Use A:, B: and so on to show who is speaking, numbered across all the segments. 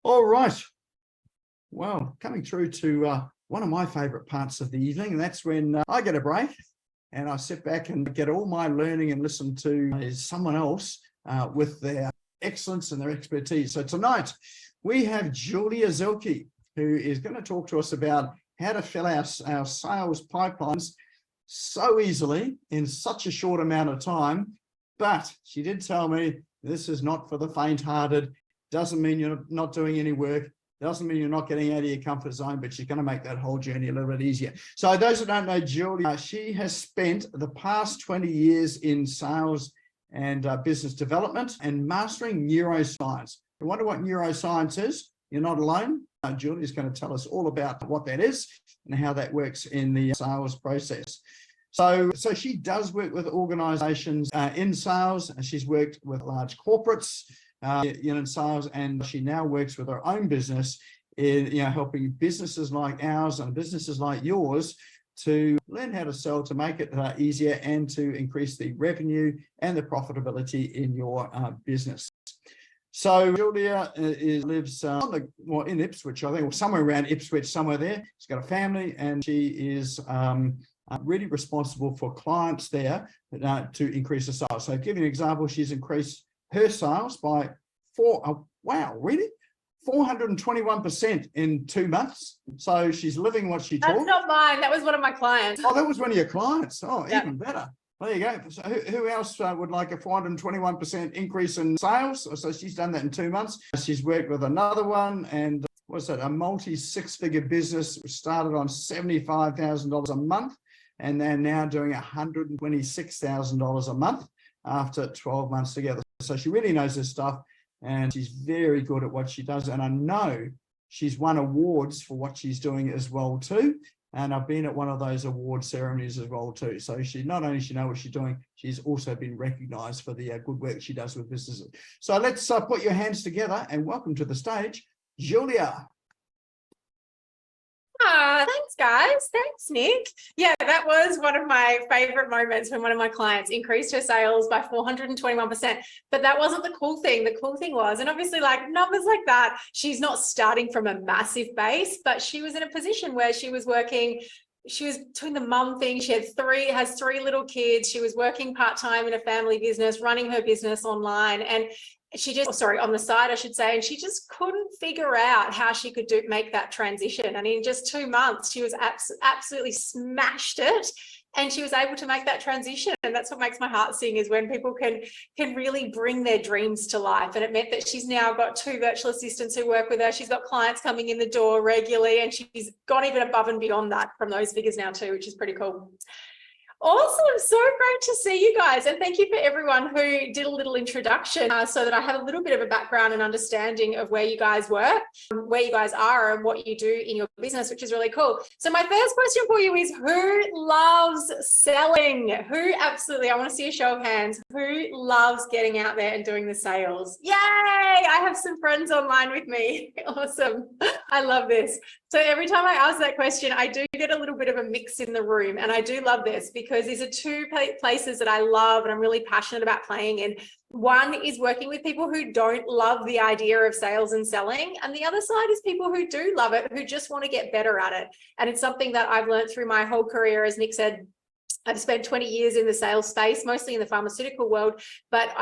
A: All right. Well, coming through to one of my favorite parts of the evening, and that's when I get a break and I sit back and get all my learning and listen to someone else with their excellence and their expertise. So tonight we have Julia Zielke, who is going to talk to us about how to fill our sales pipelines so easily in such a short amount of time. But she did tell me this is not for the faint-hearted. Doesn't mean you're not doing any work. Doesn't mean you're not getting out of your comfort zone, but she's going to make that whole journey a little bit easier. So those that don't know Julia, she has spent the past 20 years in sales and business development and mastering neuroscience. You wonder what neuroscience is? You're not alone. Julia is going to tell us all about what that is and how that works in the sales process. So she does work with organizations in sales, and she's worked with large corporates in sales, and she now works with her own business in helping businesses like ours and businesses like yours to learn how to sell, to make it easier, and to increase the revenue and the profitability in your business. So Julia lives in Ipswich, I think, or somewhere around Ipswich, somewhere there. She's got a family, and she is really responsible for clients there to increase the sales. So to give you an example, she's increased her sales by 421% in 2 months. So she's living what she taught.
B: That's not mine. That was one of my clients.
A: Oh, that was one of your clients. Oh,
B: yeah.
A: Even better. There you go. So who else would like a 421% increase in sales? So she's done that in 2 months. She's worked with another one, and what's that? A multi-six-figure business which started on $75,000 a month, and they're now doing $126,000 a month after 12 months together. So she really knows this stuff, and she's very good at what she does. And I know she's won awards for what she's doing as well too. And I've been at one of those award ceremonies as well too. So she not only she knows what she's doing, she's also been recognized for the good work she does with businesses. So let's put your hands together and welcome to the stage, Julia.
B: Thanks, guys. Thanks, Nick. Yeah, that was one of my favorite moments when one of my clients increased her sales by 421%. But that wasn't the cool thing. The cool thing was, and obviously like numbers like that, she's not starting from a massive base, but she was in a position where she was working. She was doing the mum thing. She has three little kids. She was working part-time in a family business, running her business online. And she just, on the side, I should say, and she just couldn't figure out how she could make that transition. And in just 2 months, she was absolutely smashed it. And she was able to make that transition. And that's what makes my heart sing, is when people can really bring their dreams to life. And it meant that she's now got 2 virtual assistants who work with her. She's got clients coming in the door regularly, and she's gone even above and beyond that from those figures now too, which is pretty cool. Awesome. So great to see you guys. And thank you for everyone who did a little introduction so that I have a little bit of a background and understanding of where you guys work, where you guys are, and what you do in your business, which is really cool. So my first question for you is, who loves selling? Who absolutely, I want to see a show of hands. Who loves getting out there and doing the sales? Yay! I have some friends online with me. Awesome. I love this. So every time I ask that question, I do get a little bit of a mix in the room. And I do love this because these are 2 places that I love and I'm really passionate about playing in. One is working with people who don't love the idea of sales and selling. And the other side is people who do love it, who just want to get better at it. And it's something that I've learned through my whole career. As Nick said, I've spent 20 years in the sales space, mostly in the pharmaceutical world, but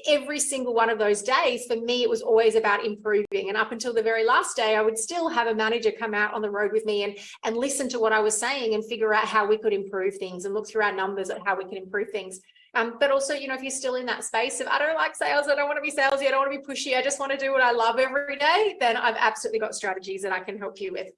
B: every single one of those days, for me, it was always about improving. And up until the very last day, I would still have a manager come out on the road with me and listen to what I was saying and figure out how we could improve things and look through our numbers at how we can improve things. But also, if you're still in that space of, I don't like sales, I don't want to be salesy, I don't want to be pushy, I just want to do what I love every day, then I've absolutely got strategies that I can help you with.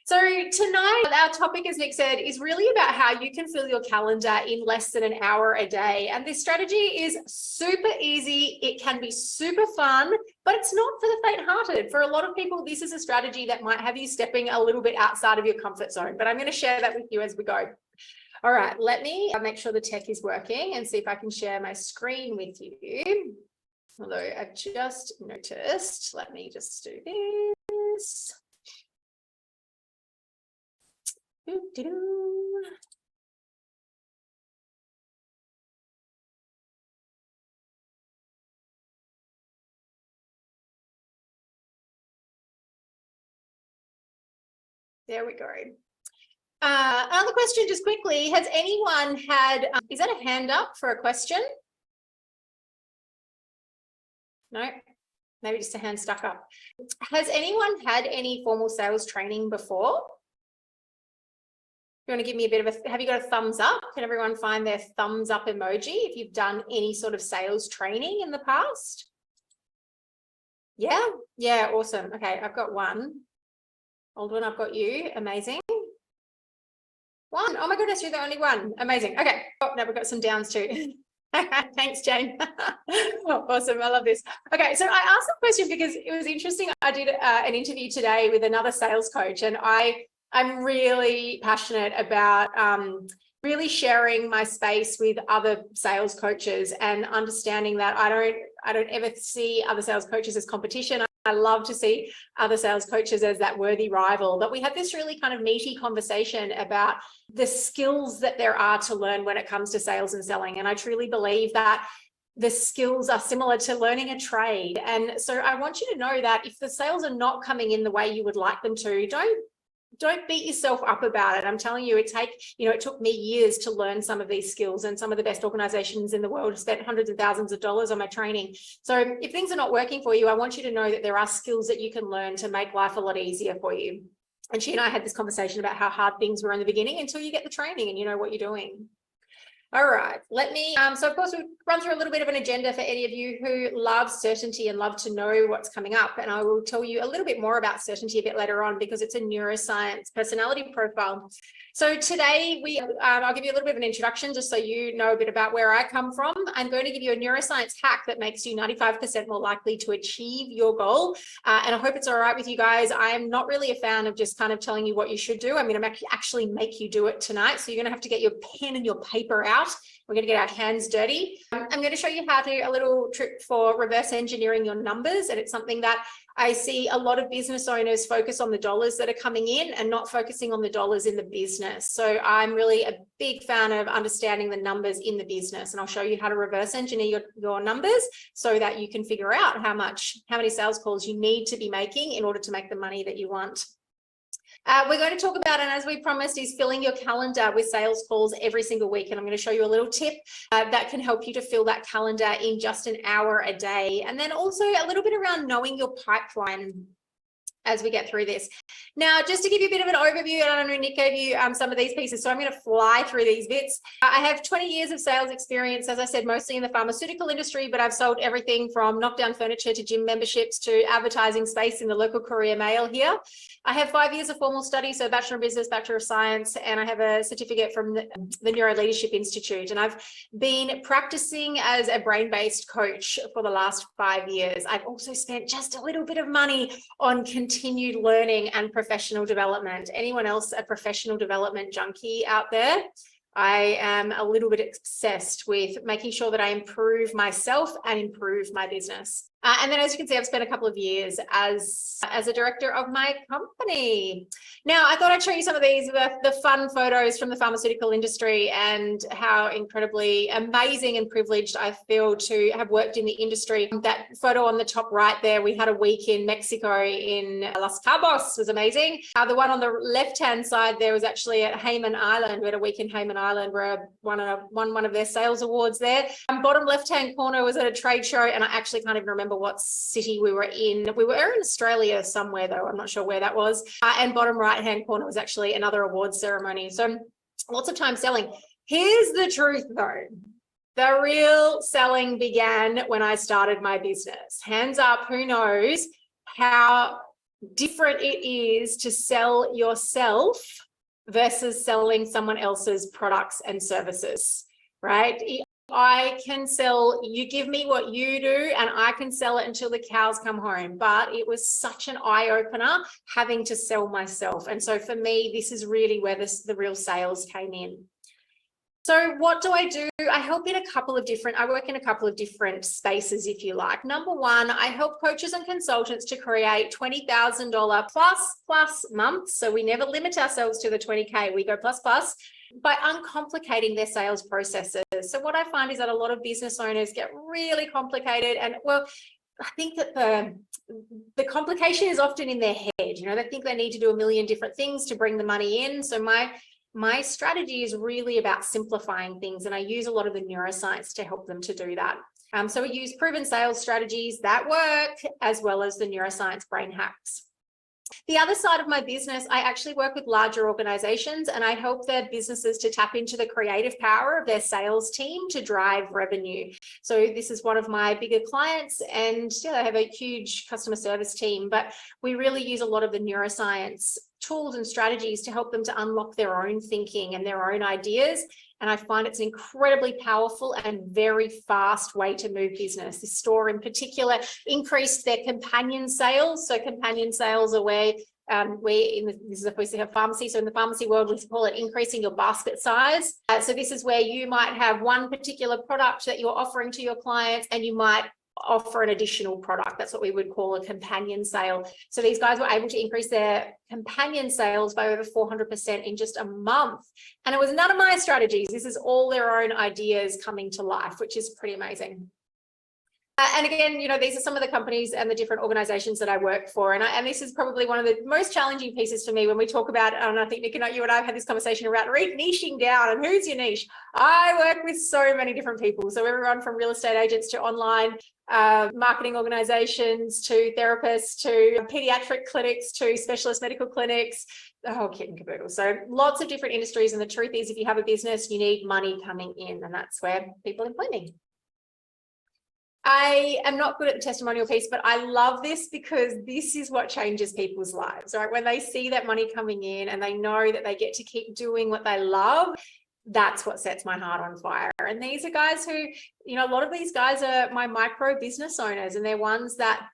B: So tonight, our topic, as Nick said, is really about how you can fill your calendar in less than an hour a day. And this strategy is super easy. It can be super fun, but it's not for the faint-hearted. For a lot of people, this is a strategy that might have you stepping a little bit outside of your comfort zone, but I'm going to share that with you as we go. All right, let me make sure the tech is working and see if I can share my screen with you. Although I've just noticed, let me just do this. There we go. Another question just quickly. Has anyone had, is that a hand up for a question? No, maybe just a hand stuck up. Has anyone had any formal sales training before? You want to give me a bit of a, have you got a thumbs up? Can everyone find their thumbs up emoji if you've done any sort of sales training in the past? Yeah, awesome. Okay, I've got one. Aldwin, I've got you. Amazing. One. Oh my goodness, you're the only one. Amazing. Okay. Oh, no, we've got some downs too. Thanks, Jane. Awesome. I love this. Okay, so I asked the question because it was interesting. I did an interview today with another sales coach, and I'm really passionate about really sharing my space with other sales coaches and understanding that I don't ever see other sales coaches as competition. I love to see other sales coaches as that worthy rival, but we had this really kind of meaty conversation about the skills that there are to learn when it comes to sales and selling. And I truly believe that the skills are similar to learning a trade. And so I want you to know that if the sales are not coming in the way you would like them to, don't beat yourself up about it. I'm telling you, it took me years to learn some of these skills, and some of the best organizations in the world have spent hundreds of thousands of dollars on my training. So if things are not working for you, I want you to know that there are skills that you can learn to make life a lot easier for you. And she and I had this conversation about how hard things were in the beginning until you get the training and you know what you're doing. All right, let me, so of course we'll run through a little bit of an agenda for any of you who love certainty and love to know what's coming up. And I will tell you a little bit more about certainty a bit later on because it's a neuroscience personality profile. So today I'll give you a little bit of an introduction just so you know a bit about where I come from. I'm going to give you a neuroscience hack that makes you 95% more likely to achieve your goal. And I hope it's all right with you guys. I am not really a fan of just kind of telling you what you should do. I'm going to actually make you do it tonight. So you're going to have to get your pen and your paper out. We're going to get our hands dirty. I'm going to show you how to a little trick for reverse engineering your numbers. And it's something that I see a lot of business owners focus on the dollars that are coming in and not focusing on the dollars in the business. So I'm really a big fan of understanding the numbers in the business. And I'll show you how to reverse engineer your numbers so that you can figure out how many sales calls you need to be making in order to make the money that you want. We're going to talk about, and as we promised, is filling your calendar with sales calls every single week. And I'm going to show you a little tip that can help you to fill that calendar in just an hour a day. And then also a little bit around knowing your pipeline as we get through this. Now, just to give you a bit of an overview, and I know Nick gave you some of these pieces, so I'm going to fly through these bits. I have 20 years of sales experience, as I said, mostly in the pharmaceutical industry, but I've sold everything from knockdown furniture to gym memberships to advertising space in the local Courier Mail here. I have 5 years of formal study, so Bachelor of Business, Bachelor of Science, and I have a certificate from the Neuro Leadership Institute. And I've been practicing as a brain-based coach for the last 5 years. I've also spent just a little bit of money on continued learning and professional development. Anyone else a professional development junkie out there? I am a little bit obsessed with making sure that I improve myself and improve my business. And then, as you can see, I've spent a couple of years as a director of my company. Now, I thought I'd show you some of these, the fun photos from the pharmaceutical industry and how incredibly amazing and privileged I feel to have worked in the industry. That photo on the top right there, we had a week in Mexico in Los Cabos, was amazing. The one on the left-hand side there was actually at Hayman Island. We had a week in Hayman Island where I won one of their sales awards there. Bottom left-hand corner was at a trade show, and I actually can't even remember what city we were in. We were in Australia somewhere, though. I'm not sure where that was. And bottom right-hand corner was actually another awards ceremony. So lots of time selling. Here's the truth, though. The real selling began when I started my business. Hands up, who knows how different it is to sell yourself versus selling someone else's products and services, right? I can sell, you give me what you do and I can sell it until the cows come home. But it was such an eye-opener having to sell myself. And so for me, this is really where the real sales came in. So what do? I help in I work in a couple of different spaces, if you like. Number one, I help coaches and consultants to create $20,000 plus months. So we never limit ourselves to the 20K, we go plus by uncomplicating their sales processes. So what I find is that a lot of business owners get really complicated, and well, I think that the complication is often in their head. They think they need to do a million different things to bring the money in. So my strategy is really about simplifying things, and I use a lot of the neuroscience to help them to do that. So we use proven sales strategies that work, as well as the neuroscience brain hacks. The other side of my business, I actually work with larger organizations, and I help their businesses to tap into the creative power of their sales team to drive revenue. So this is one of my bigger clients, and they have a huge customer service team, but we really use a lot of the neuroscience tools and strategies to help them to unlock their own thinking and their own ideas. And I find it's an incredibly powerful and very fast way to move business. This store in particular increased their companion sales. So companion sales are where this is obviously a pharmacy. So in the pharmacy world, we call it increasing your basket size. So this is where you might have one particular product that you're offering to your clients, and you might offer an additional product. That's what we would call a companion sale. So these guys were able to increase their companion sales by over 400% in just a month. And it was none of my strategies. This is all their own ideas coming to life, which is pretty amazing. And again, these are some of the companies and the different organizations that I work for. And this is probably one of the most challenging pieces for me when we talk about, and I think Nick and you and I have had this conversation about niching down and who's your niche. I work with so many different people. So everyone from real estate agents to online marketing organizations to therapists to pediatric clinics to specialist medical clinics, the whole kit and caboodle. So lots of different industries. And the truth is, if you have a business, you need money coming in, and that's where people employ me. I am not good at the testimonial piece, but I love this because this is what changes people's lives, right? When they see that money coming in and they know that they get to keep doing what they love, that's what sets my heart on fire. And these are guys who, a lot of these guys are my micro business owners, and they're ones that,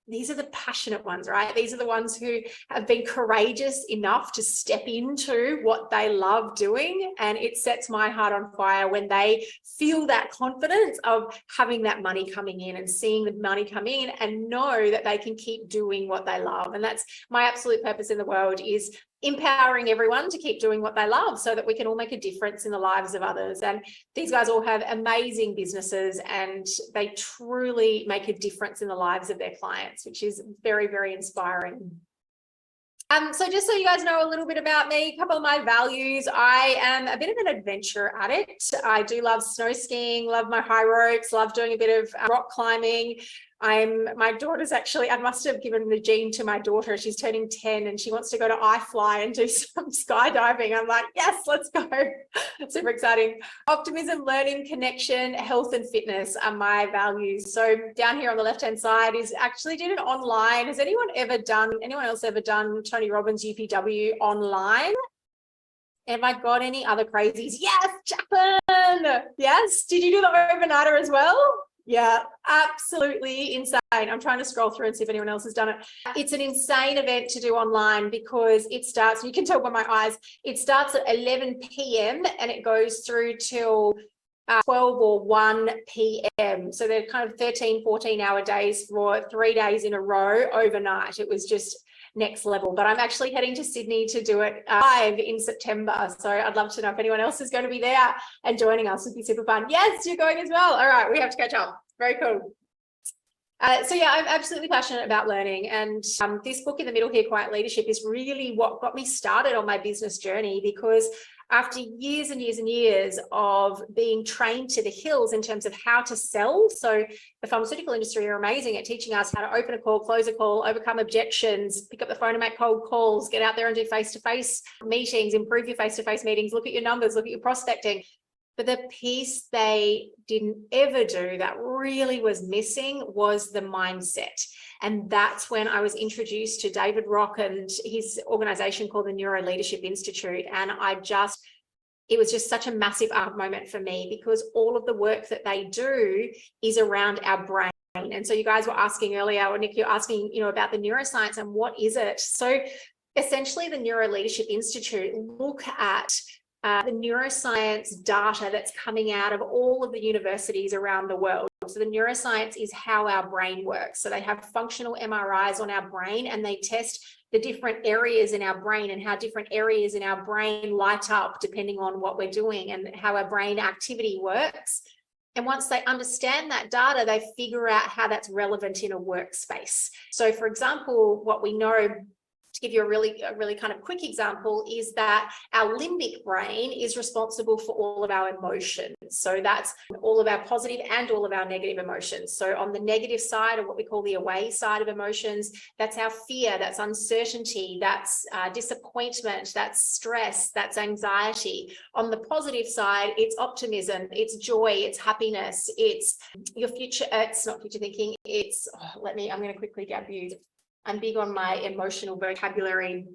B: these are the passionate ones, right? These are the ones who have been courageous enough to step into what they love doing. And it sets my heart on fire when they feel that confidence of having that money coming in and seeing the money come in and know that they can keep doing what they love. And that's my absolute purpose in the world, is empowering everyone to keep doing what they love so that we can all make a difference in the lives of others. And these guys all have amazing businesses, and they truly make a difference in the lives of their clients, which is very, very inspiring. So just so you guys know a little bit about me, a couple of my values. I am a bit of an adventure addict. I do love snow skiing, love my high ropes, love doing a bit of rock climbing. My daughter's actually, I must have given the gene to my daughter. She's turning 10 and she wants to go to iFly and do some skydiving. I'm like, yes, let's go. Super exciting. Optimism, learning, connection, health and fitness are my values. So down here on the left-hand side is actually did it online. Has anyone else ever done Tony Robbins UPW online? Have I got any other crazies? Yes, Jacqueline. Yes. Did you do the overnighter as well? Yeah, absolutely insane. I'm trying to scroll through and see if anyone else has done it. It's an insane event to do online because it starts, you can tell by my eyes, it starts at 11 p.m. and it goes through till 12 or 1 p.m. So they're kind of 13, 14-hour days for 3 days in a row overnight. It was just next level. But I'm actually heading to Sydney to do it live in September. So I'd love to know if anyone else is going to be there and joining us. It'd be super fun. Yes, you're going as well. All right, we have to catch up. Very cool. So yeah, I'm absolutely passionate about learning. And this book in the middle here, Quiet Leadership, is really what got me started on my business journey, because after years and years and years of being trained to the hills in terms of how to sell. So the pharmaceutical industry are amazing at teaching us how to open a call, close a call, overcome objections, pick up the phone and make cold calls, get out there and do face-to-face meetings, improve your face-to-face meetings, look at your numbers, look at your prospecting. But the piece they didn't ever do that really was missing was the mindset. And that's when I was introduced to David Rock and his organization called the Neuro Leadership Institute. And it was just such a massive aha moment for me, because all of the work that they do is around our brain. And so you guys were asking earlier, or Nick, you're asking, about the neuroscience and what is it? So essentially the Neuro Leadership Institute look at the neuroscience data that's coming out of all of the universities around the world. So the neuroscience is how our brain works. So they have functional MRIs on our brain, and they test the different areas in our brain and how different areas in our brain light up depending on what we're doing and how our brain activity works. And once they understand that data, they figure out how that's relevant in a workspace. So for example, what we know, to give you a really kind of quick example, is that our limbic brain is responsible for all of our emotions. So that's all of our positive and all of our negative emotions. So on the negative side, or what we call the away side of emotions, that's our fear, that's uncertainty, that's disappointment, that's stress, that's anxiety. On the positive side, it's optimism, it's joy, it's happiness, it's your future, it's not future thinking, it's, I'm going to quickly grab you. I'm big on my emotional vocabulary.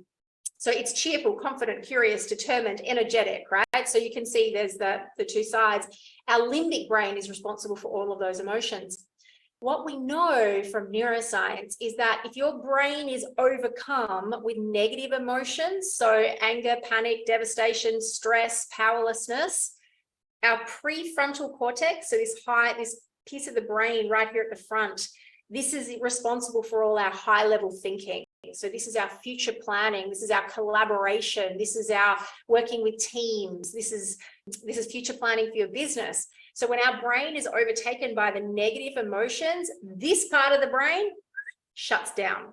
B: So it's cheerful, confident, curious, determined, energetic, right? So you can see there's the two sides. Our limbic brain is responsible for all of those emotions. What we know from neuroscience is that if your brain is overcome with negative emotions, so anger, panic, devastation, stress, powerlessness, our prefrontal cortex, so this piece of the brain right here at the front, this is responsible for all our high-level thinking. So this is our future planning. This is our collaboration. This is our working with teams. This is future planning for your business. So when our brain is overtaken by the negative emotions, this part of the brain shuts down,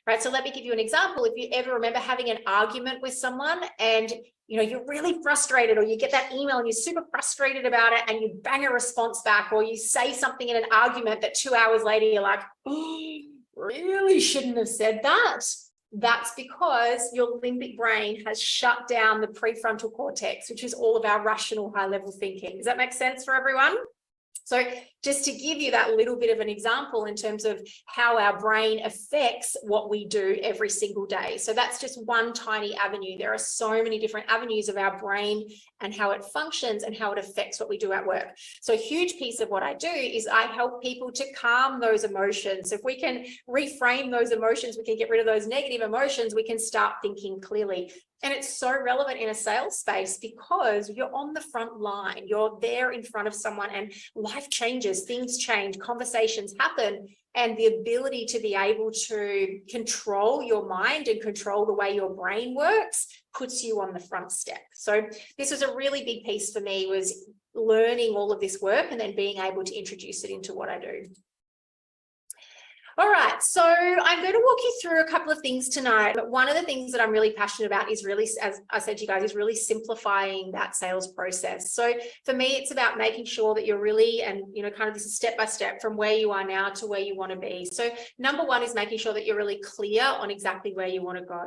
B: right? So let me give you an example. If you ever remember having an argument with someone and you're really frustrated, or you get that email and you're super frustrated about it and you bang a response back, or you say something in an argument that 2 hours later you're like, oh, really shouldn't have said that. That's because your limbic brain has shut down the prefrontal cortex, which is all of our rational high-level thinking. Does that make sense for everyone? So just to give you that little bit of an example in terms of how our brain affects what we do every single day. So that's just one tiny avenue. There are so many different avenues of our brain and how it functions and how it affects what we do at work. So a huge piece of what I do is I help people to calm those emotions. If we can reframe those emotions, we can get rid of those negative emotions, we can start thinking clearly. And it's so relevant in a sales space because you're on the front line, you're there in front of someone, and life changes, things change, conversations happen, and the ability to be able to control your mind and control the way your brain works puts you on the front step. So this was a really big piece for me, was learning all of this work and then being able to introduce it into what I do. All right, so I'm going to walk you through a couple of things tonight, but one of the things that I'm really passionate about is really, as I said to you guys, is really simplifying that sales process. So for me, it's about making sure that you're really, and kind of this is step by step from where you are now to where you want to be. So number one is making sure that you're really clear on exactly where you want to go.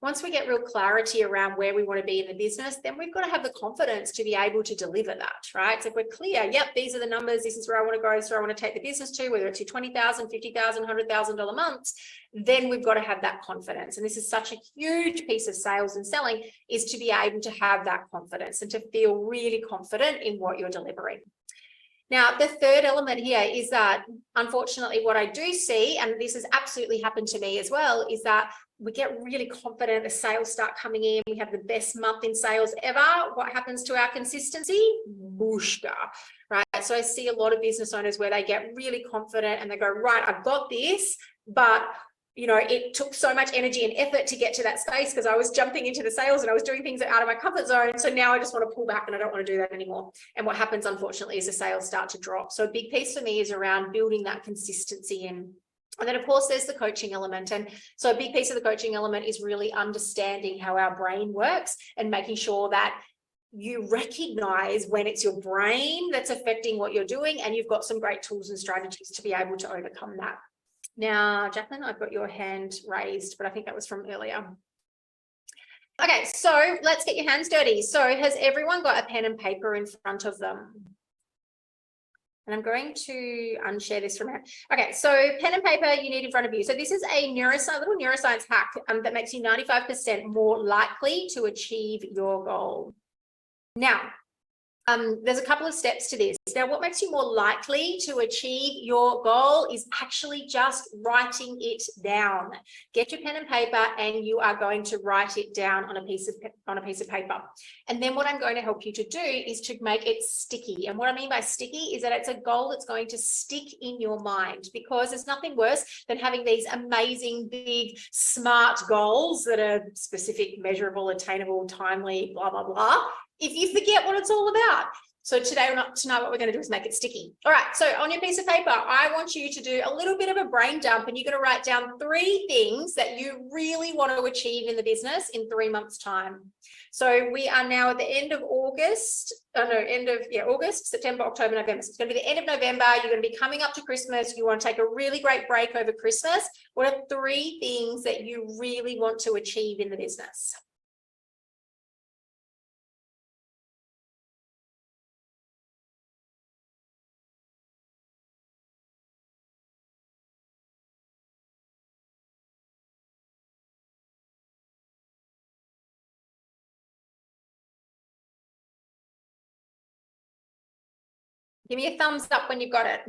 B: Once we get real clarity around where we want to be in the business, then we've got to have the confidence to be able to deliver that, right? So if we're clear, yep, these are the numbers, this is where I want to go, this is where I want to take the business to, whether it's your $20,000, $50,000, $100,000 months, then we've got to have that confidence. And this is such a huge piece of sales and selling, is to be able to have that confidence and to feel really confident in what you're delivering. Now, the third element here is that, unfortunately, what I do see, and this has absolutely happened to me as well, is that we get really confident, the sales start coming in, we have the best month in sales ever. What happens to our consistency? Booshka, right? So I see a lot of business owners where they get really confident and they go, right, I've got this, but it took so much energy and effort to get to that space because I was jumping into the sales and I was doing things out of my comfort zone. So now I just want to pull back and I don't want to do that anymore. And what happens, unfortunately, is the sales start to drop. So a big piece for me is around building that consistency in. And then, of course, there's the coaching element. And so a big piece of the coaching element is really understanding how our brain works and making sure that you recognize when it's your brain that's affecting what you're doing, and you've got some great tools and strategies to be able to overcome that. Now, Jacqueline, I've got your hand raised, but I think that was from earlier. Okay, so let's get your hands dirty. So has everyone got a pen and paper in front of them? And I'm going to unshare this from here. Okay, so pen and paper you need in front of you. So this is a little neuroscience hack that makes you 95% more likely to achieve your goal. Now, there's a couple of steps to this. Now, what makes you more likely to achieve your goal is actually just writing it down. Get your pen and paper and you are going to write it down on a piece of paper. And then what I'm going to help you to do is to make it sticky. And what I mean by sticky is that it's a goal that's going to stick in your mind, because there's nothing worse than having these amazing, big, smart goals that are specific, measurable, attainable, timely, blah, blah, blah, if you forget what it's all about. So tonight, what we're going to do is make it sticky. All right. So on your piece of paper, I want you to do a little bit of a brain dump, and you're going to write down 3 things that you really want to achieve in the business in 3 months' time. So we are now at the end of August. August, September, October, November. So it's going to be the end of November. You're going to be coming up to Christmas. You want to take a really great break over Christmas. What are 3 things that you really want to achieve in the business? Give me a thumbs up when you've got it.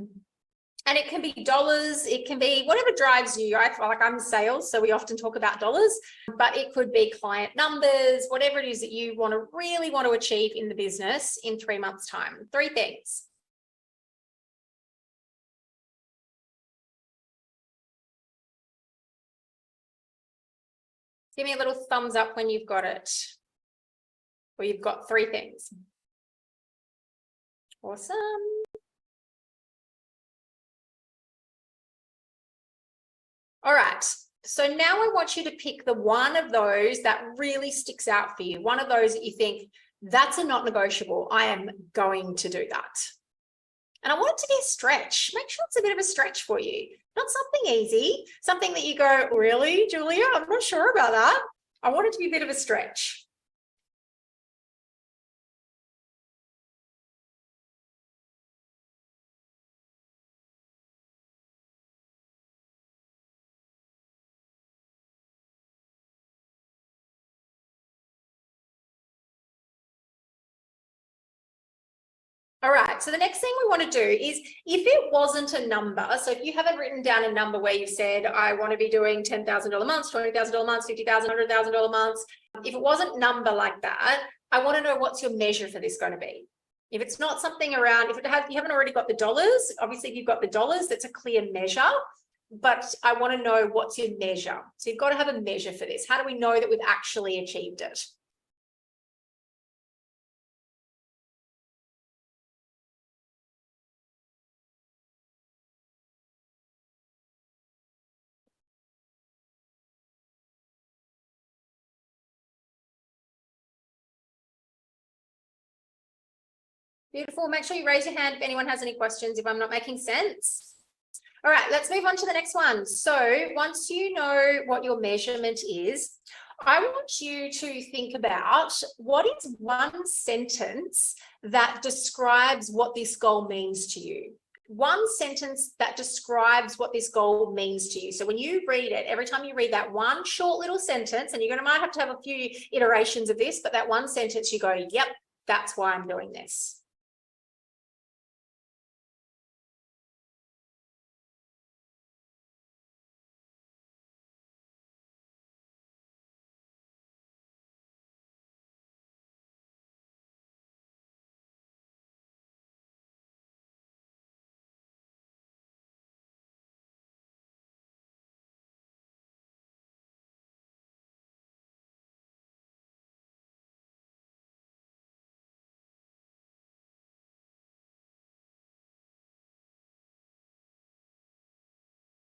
B: And it can be dollars, it can be whatever drives you. I feel like I'm in sales, so we often talk about dollars, but it could be client numbers, whatever it is that you really want to achieve in the business in 3 months' time. 3 things. Give me a little thumbs up when you've got it, or you've got 3 things. Awesome. All right. So now I want you to pick the one of those that really sticks out for you. One of those that you think, that's a not negotiable. I am going to do that. And I want it to be a stretch. Make sure it's a bit of a stretch for you. Not something easy, something that you go, really, Julia? I'm not sure about that. I want it to be a bit of a stretch. All right, so the next thing we want to do is, if it wasn't a number, so if you haven't written down a number where you've said, I want to be doing $10,000 months, $20,000 months, $50,000, $100,000 months, if it wasn't number like that, I want to know, what's your measure for this going to be? If it's not something around, you haven't already got the dollars, obviously if you've got the dollars, that's a clear measure, but I want to know, what's your measure? So you've got to have a measure for this. How do we know that we've actually achieved it? Beautiful. Make sure you raise your hand if anyone has any questions, if I'm not making sense. All right, let's move on to the next one. So once you know what your measurement is, I want you to think about, what is one sentence that describes what this goal means to you? One sentence that describes what this goal means to you. So when you read it, every time you read that one short little sentence, and might have to have a few iterations of this, but that one sentence, you go, yep, that's why I'm doing this.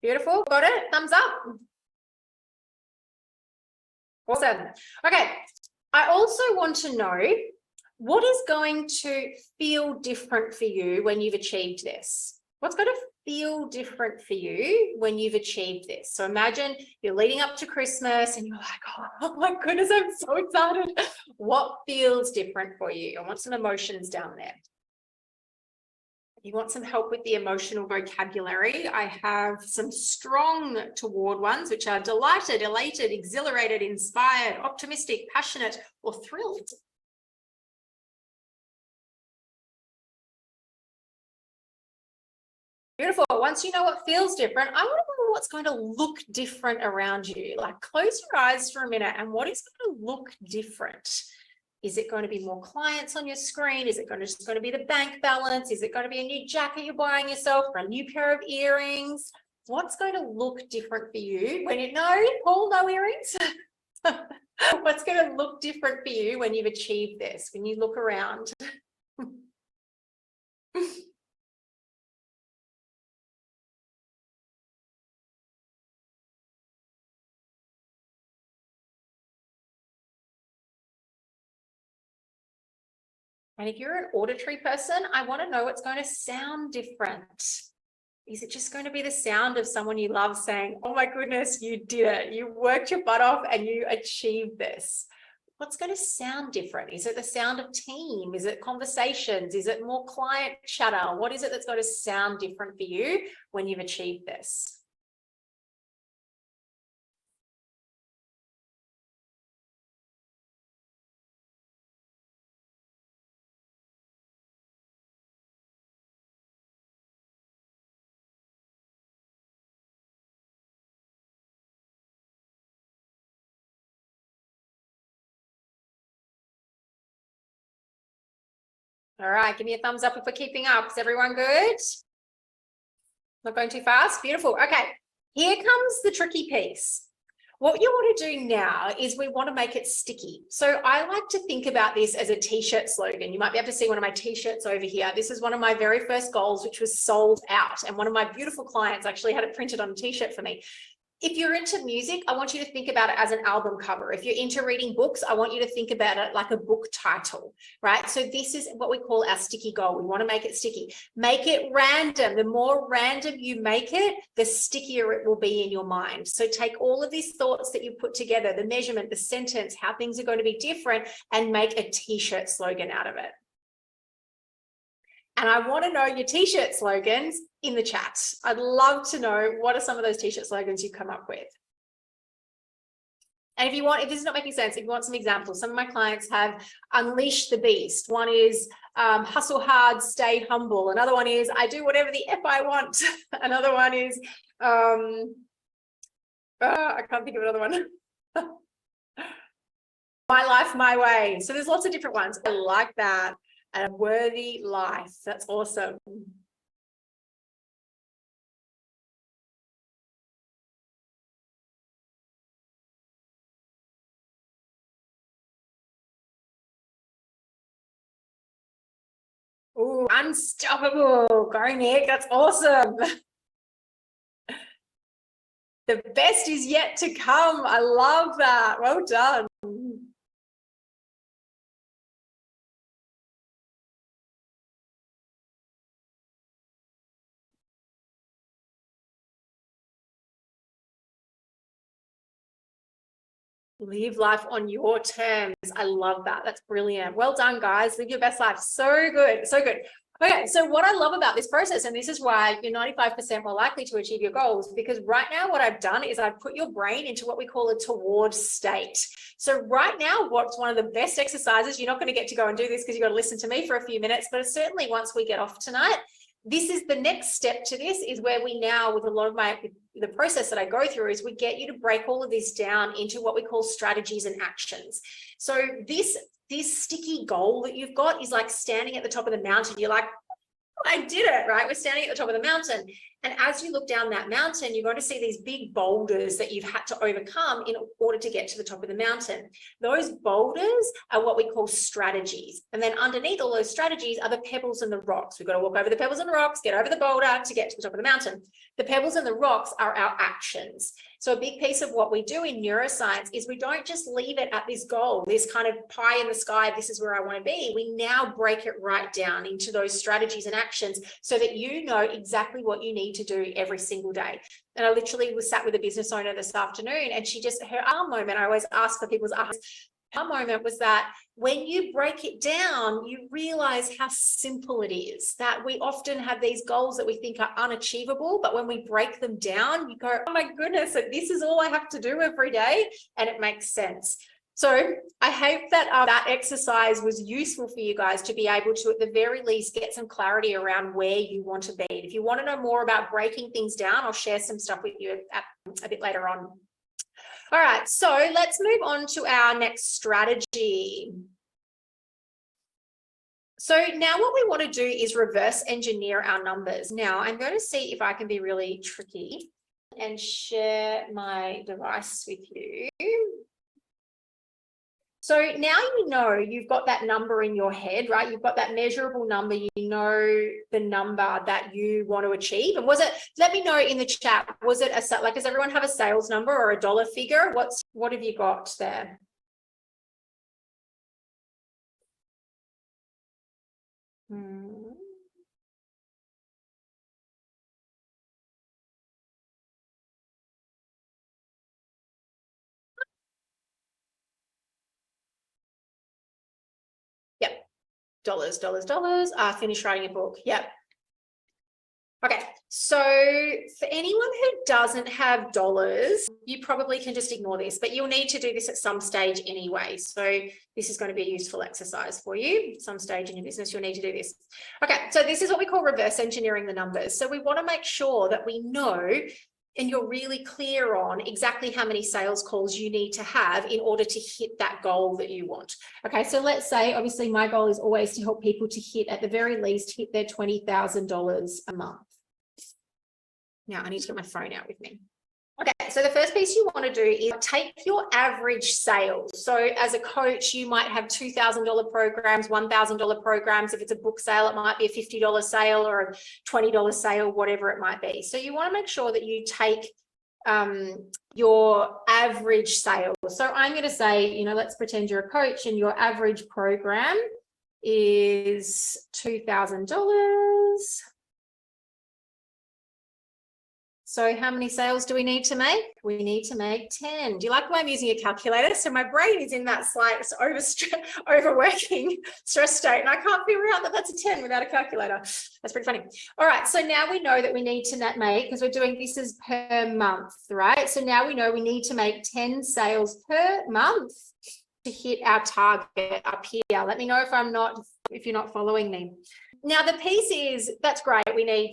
B: Beautiful. Got it? Thumbs up. Awesome. Okay. I also want to know, what is going to feel different for you when you've achieved this? What's going to feel different for you when you've achieved this? So imagine you're leading up to Christmas and you're like, oh my goodness, I'm so excited. What feels different for you? I want some emotions down there. You want some help with the emotional vocabulary? I have some strong toward ones, which are delighted, elated, exhilarated, inspired, optimistic, passionate, or thrilled. Beautiful. Once you know what feels different, I want to know what's going to look different around you. Like, close your eyes for a minute, and what is going to look different? Is it going to be more clients on your screen? Is it just going to be the bank balance? Is it going to be a new jacket you're buying yourself, or a new pair of earrings? What's going to look different for you when Paul, no earrings? What's going to look different for you when you've achieved this, when you look around? And if you're an auditory person, I want to know what's going to sound different. Is it just going to be the sound of someone you love saying, oh my goodness, you did it. You worked your butt off and you achieved this. What's going to sound different? Is it the sound of team? Is it conversations? Is it more client chatter? What is it that's going to sound different for you when you've achieved this? All right, give me a thumbs up if we're keeping up. Is everyone good? Not going too fast? Beautiful. Okay, here comes the tricky piece. What you want to do now is we want to make it sticky. So I like to think about this as a t-shirt slogan. You might be able to see one of my t-shirts over here. This is one of my very first goals, which was sold out. And one of my beautiful clients actually had it printed on a t-shirt for me. If you're into music, I want you to think about it as an album cover. If you're into reading books, I want you to think about it like a book title, right? So this is what we call our sticky goal. We want to make it sticky. Make it random. The more random you make it, the stickier it will be in your mind. So take all of these thoughts that you put together, the measurement, the sentence, how things are going to be different, and make a t-shirt slogan out of it. And I want to know your t-shirt slogans in the chat. I'd love to know what are some of those t-shirt slogans you come up with. And if you want, if this is not making sense, if you want some examples, some of my clients have unleash the beast. One is hustle hard, stay humble. Another one is I do whatever the F I want. Another one is, I can't think of another one. My life, my way. So there's lots of different ones. I like that. A worthy life. That's awesome. Ooh, unstoppable. Go, Nick. That's awesome. The best is yet to come. I love that. Well done. Live life on your terms. I love that. That's brilliant. Well done, guys. Live your best life. So good. So good. Okay, so what I love about this process, and this is why you're 95% more likely to achieve your goals, because right now what I've done is I've put your brain into what we call a toward state. So right now, what's one of the best exercises, you're not going to get to go and do this because you've got to listen to me for a few minutes, but certainly once we get off tonight, this is the next step to this is where we now, with a lot of the process that I go through is we get you to break all of this down into what we call strategies and actions. So this sticky goal that you've got is like standing at the top of the mountain. You're like, I did it, right? We're standing at the top of the mountain. And as you look down that mountain, you're going to see these big boulders that you've had to overcome in order to get to the top of the mountain. Those boulders are what we call strategies. And then underneath all those strategies are the pebbles and the rocks. We've got to walk over the pebbles and the rocks, get over the boulder to get to the top of the mountain. The pebbles and the rocks are our actions. So a big piece of what we do in neuroscience is we don't just leave it at this goal, this kind of pie in the sky, this is where I want to be. We now break it right down into those strategies and actions so that you know exactly what you need to do every single day. And I literally was sat with a business owner this afternoon, and she just, her aha moment, I always ask for people's aha moment was that when you break it down, you realize how simple it is, that we often have these goals that we think are unachievable, but when we break them down, you go, oh my goodness, this is all I have to do every day, and it makes sense. So I hope that that exercise was useful for you guys to be able to, at the very least, get some clarity around where you want to be. If you want to know more about breaking things down, I'll share some stuff with you a bit later on. All right, so let's move on to our next strategy. So now what we want to do is reverse engineer our numbers. Now I'm going to see if I can be really tricky and share my device with you. So now you know you've got that number in your head, right? You've got that measurable number. You know the number that you want to achieve. And was it, let me know in the chat, was it a, like, does everyone have a sales number or a dollar figure? What have you got there? Yep. Dollars. Finish writing a book. Yep. Okay, so for anyone who doesn't have dollars, you probably can just ignore this, but you'll need to do this at some stage anyway. So this is going to be a useful exercise for you. At some stage in your business, you'll need to do this. Okay, so this is what we call reverse engineering the numbers. So we want to make sure that we know and you're really clear on exactly how many sales calls you need to have in order to hit that goal that you want. Okay, so let's say, obviously, my goal is always to help people to hit, at the very least, hit their $20,000 a month. Now, I need to get my phone out with me. Okay, so the first piece you want to do is take your average sales. So as a coach, you might have $2,000 programs, $1,000 programs. If it's a book sale, it might be a $50 sale or a $20 sale, whatever it might be. So you want to make sure that you take your average sale. So I'm going to say, you know, let's pretend you're a coach and your average program is $2,000. So how many sales do we need to make? We need to make 10. Do you like the way I'm using a calculator? So my brain is in that slight overworking stress state, and I can't figure out that that's a 10 without a calculator. That's pretty funny. All right, so now we know that we need to make, because we're doing this as per month, right? So now we know we need to make 10 sales per month to hit our target up here. Let me know if you're not following me. Now the piece is, that's great. We know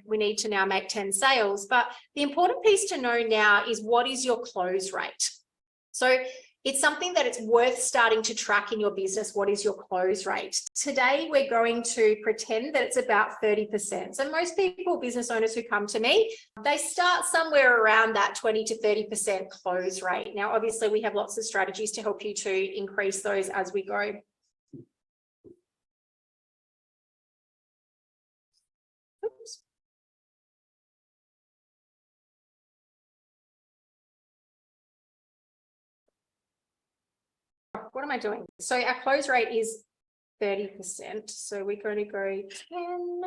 B: we need to now make 10 sales, but the important piece to know now is, what is your close rate? So it's something that it's worth starting to track in your business. What is your close rate? Today, we're going to pretend that it's about 30%. So most people, business owners who come to me, they start somewhere around that 20 to 30% close rate. Now, obviously, we have lots of strategies to help you to increase those as we go. Oops. What am I doing? So our close rate is 30%. So we're going to go 10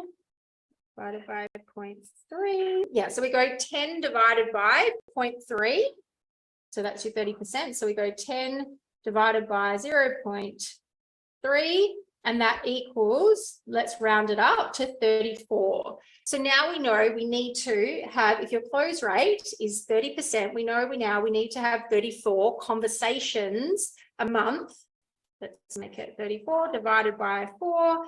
B: divided by 0.3. Yeah, so we go 10 divided by 0.3. So that's your 30%. So we go 10 divided by 0.3. And that equals, let's round it up to 34. So now we know we need to have, if your close rate is 30%, we know we need to have 34 conversations a month. Let's make it 34 divided by 4,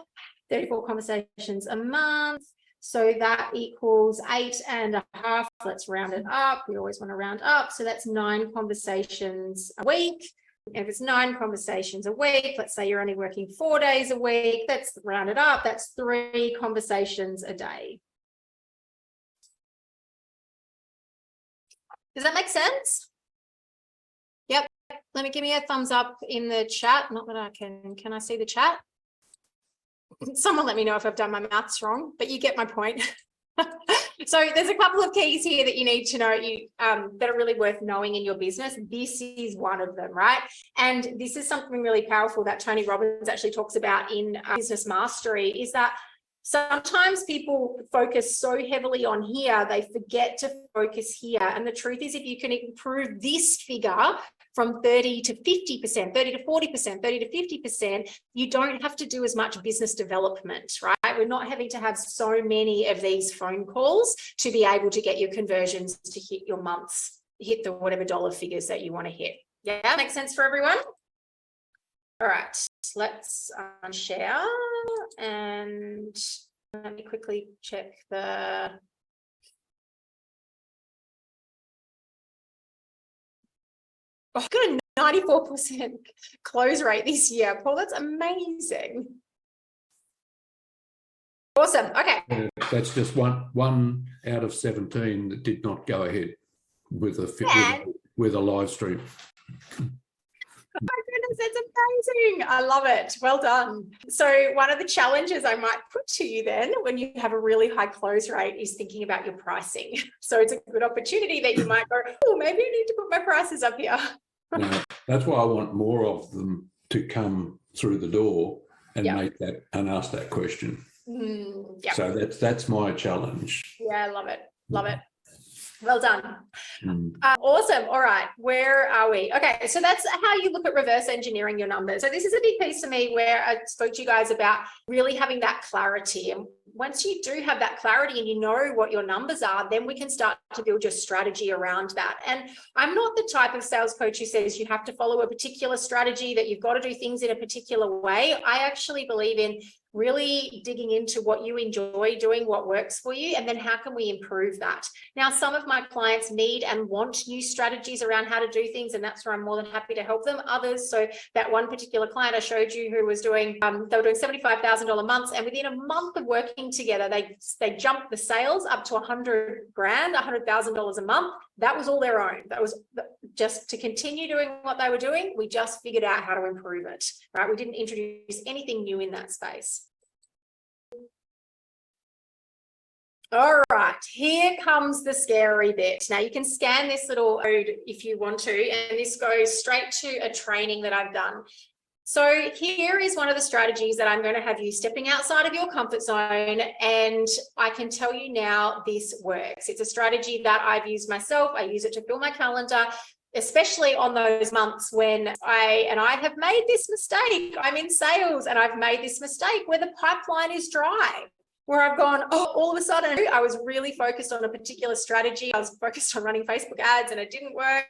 B: 34 conversations a month. So that equals 8.5. Let's round it up. We always want to round up. So that's 9 conversations a week. If it's 9 conversations a week, let's say you're only working 4 days a week, that's rounded up, that's 3 conversations a day. Does that make sense? Yep. Give me a thumbs up in the chat. Not that I can I see the chat? Someone let me know if I've done my maths wrong, but you get my point. So there's a couple of keys here that you need to know that are really worth knowing in your business. This is one of them, right? And this is something really powerful that Tony Robbins actually talks about in Business Mastery, is that sometimes people focus so heavily on here, they forget to focus here. And the truth is, if you can improve this figure from 30 to 50%, 30 to 40%, 30 to 50%, you don't have to do as much business development, right? We're not having to have so many of these phone calls to be able to get your conversions to hit your months, hit the whatever dollar figures that you want to hit. Yeah, that makes sense for everyone? All right, let's share, and let me quickly check the... Oh, I've got a 94% close rate this year, Paul. That's amazing. Awesome. Okay.
C: That's just one out of 17 that did not go ahead with a live stream.
B: Oh my That's amazing. I love it. Well done. So one of the challenges I might put to you then when you have a really high close rate is thinking about your pricing. So it's a good opportunity that you might go, oh, maybe I need to put my prices up here.
C: No, that's why I want more of them to come through the door and make that and ask that question. So that's my challenge.
B: Yeah, I love it. Love it. Well done.
C: Awesome.
B: All right. Where are we? Okay. So that's how you look at reverse engineering your numbers. So this is a big piece to me where I spoke to you guys about really having that clarity. And once you do have that clarity and you know what your numbers are, then we can start to build your strategy around that. And I'm not the type of sales coach who says you have to follow a particular strategy, that you've got to do things in a particular way. I actually believe in really digging into what you enjoy doing, what works for you, and then how can we improve that? Now, some of my clients need and want new strategies around how to do things, and that's where I'm more than happy to help them. Others, so that one particular client I showed you who was doing, they were doing $75,000 months, and within a month of working together, they jumped the sales up to $100,000 a month. That was all their own. That was just to continue doing what they were doing. We just figured out how to improve it, right? We didn't introduce anything new in that space. All right, here comes the scary bit. Now you can scan this little code if you want to, and this goes straight to a training that I've done. So here is one of the strategies that I'm going to have you stepping outside of your comfort zone, and I can tell you now this works. It's a strategy that I've used myself. I use it to fill my calendar, especially on those months when I have made this mistake. I'm in sales and I've made this mistake where the pipeline is dry, where I've gone, oh, all of a sudden I was really focused on a particular strategy. I was focused on running Facebook ads and it didn't work.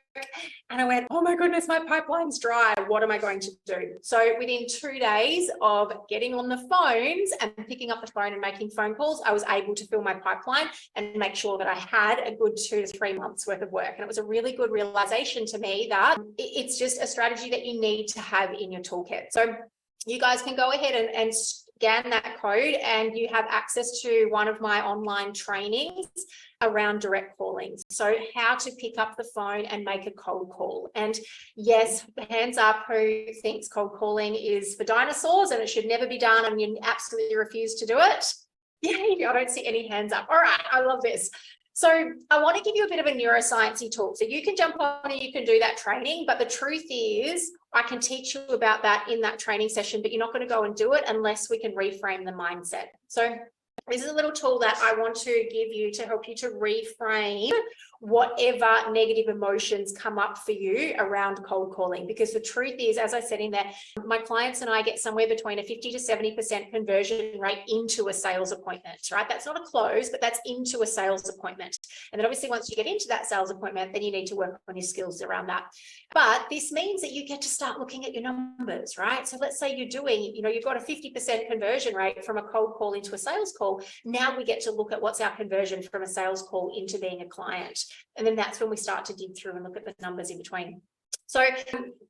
B: And I went, oh my goodness, my pipeline's dry. What am I going to do? So within 2 days of getting on the phones and picking up the phone and making phone calls, I was able to fill my pipeline and make sure that I had a good 2 to 3 months worth of work. And it was a really good realization to me that it's just a strategy that you need to have in your toolkit. So you guys can go ahead and scan that code, and you have access to one of my online trainings around direct calling. So how to pick up the phone and make a cold call. And yes, hands up who thinks cold calling is for dinosaurs and it should never be done and you absolutely refuse to do it. Yeah, I don't see any hands up. All right, I love this. So I want to give you a bit of a neuroscience-y talk. So you can jump on and you can do that training, but the truth is I can teach you about that in that training session, but you're not going to go and do it unless we can reframe the mindset. So this is a little tool that I want to give you to help you to reframe whatever negative emotions come up for you around cold calling. Because the truth is, as I said in there, my clients and I get somewhere between a 50 to 70% conversion rate into a sales appointment, right? That's not a close, but that's into a sales appointment. And then obviously once you get into that sales appointment, then you need to work on your skills around that. But this means that you get to start looking at your numbers, right? So let's say you're doing, you've got a 50% conversion rate from a cold call into a sales call. Now we get to look at what's our conversion from a sales call into being a client. And then that's when we start to dig through and look at the numbers in between. So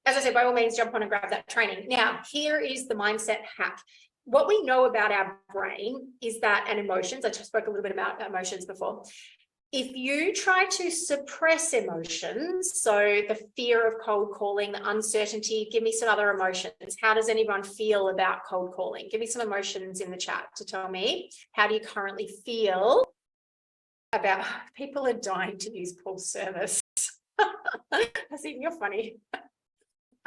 B: as I said, by all means, jump on and grab that training. Now, here is the mindset hack. What we know about our brain is that, and emotions, I just spoke a little bit about emotions before. If you try to suppress emotions, so the fear of cold calling, the uncertainty, give me some other emotions. How does anyone feel about cold calling? Give me some emotions in the chat to tell me, how do you currently feel about, people are dying to use Paul's service. I see, you're funny.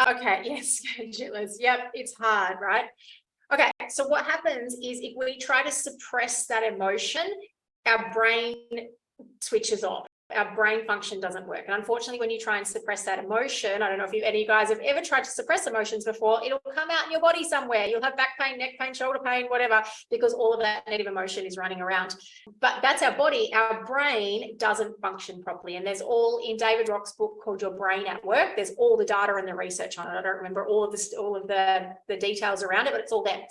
B: Okay, yes, schedulers. Yep, it's hard, right? Okay, so what happens is if we try to suppress that emotion, our brain switches off. Our brain function doesn't work. And unfortunately, when you try and suppress that emotion, I don't know if any of you guys have ever tried to suppress emotions before, it'll come out in your body somewhere. You'll have back pain, neck pain, shoulder pain, whatever, because all of that negative emotion is running around. But that's our body. Our brain doesn't function properly. And there's all in David Rock's book called Your Brain at Work. There's all the data and the research on it. I don't remember all of the details around it, but it's all there.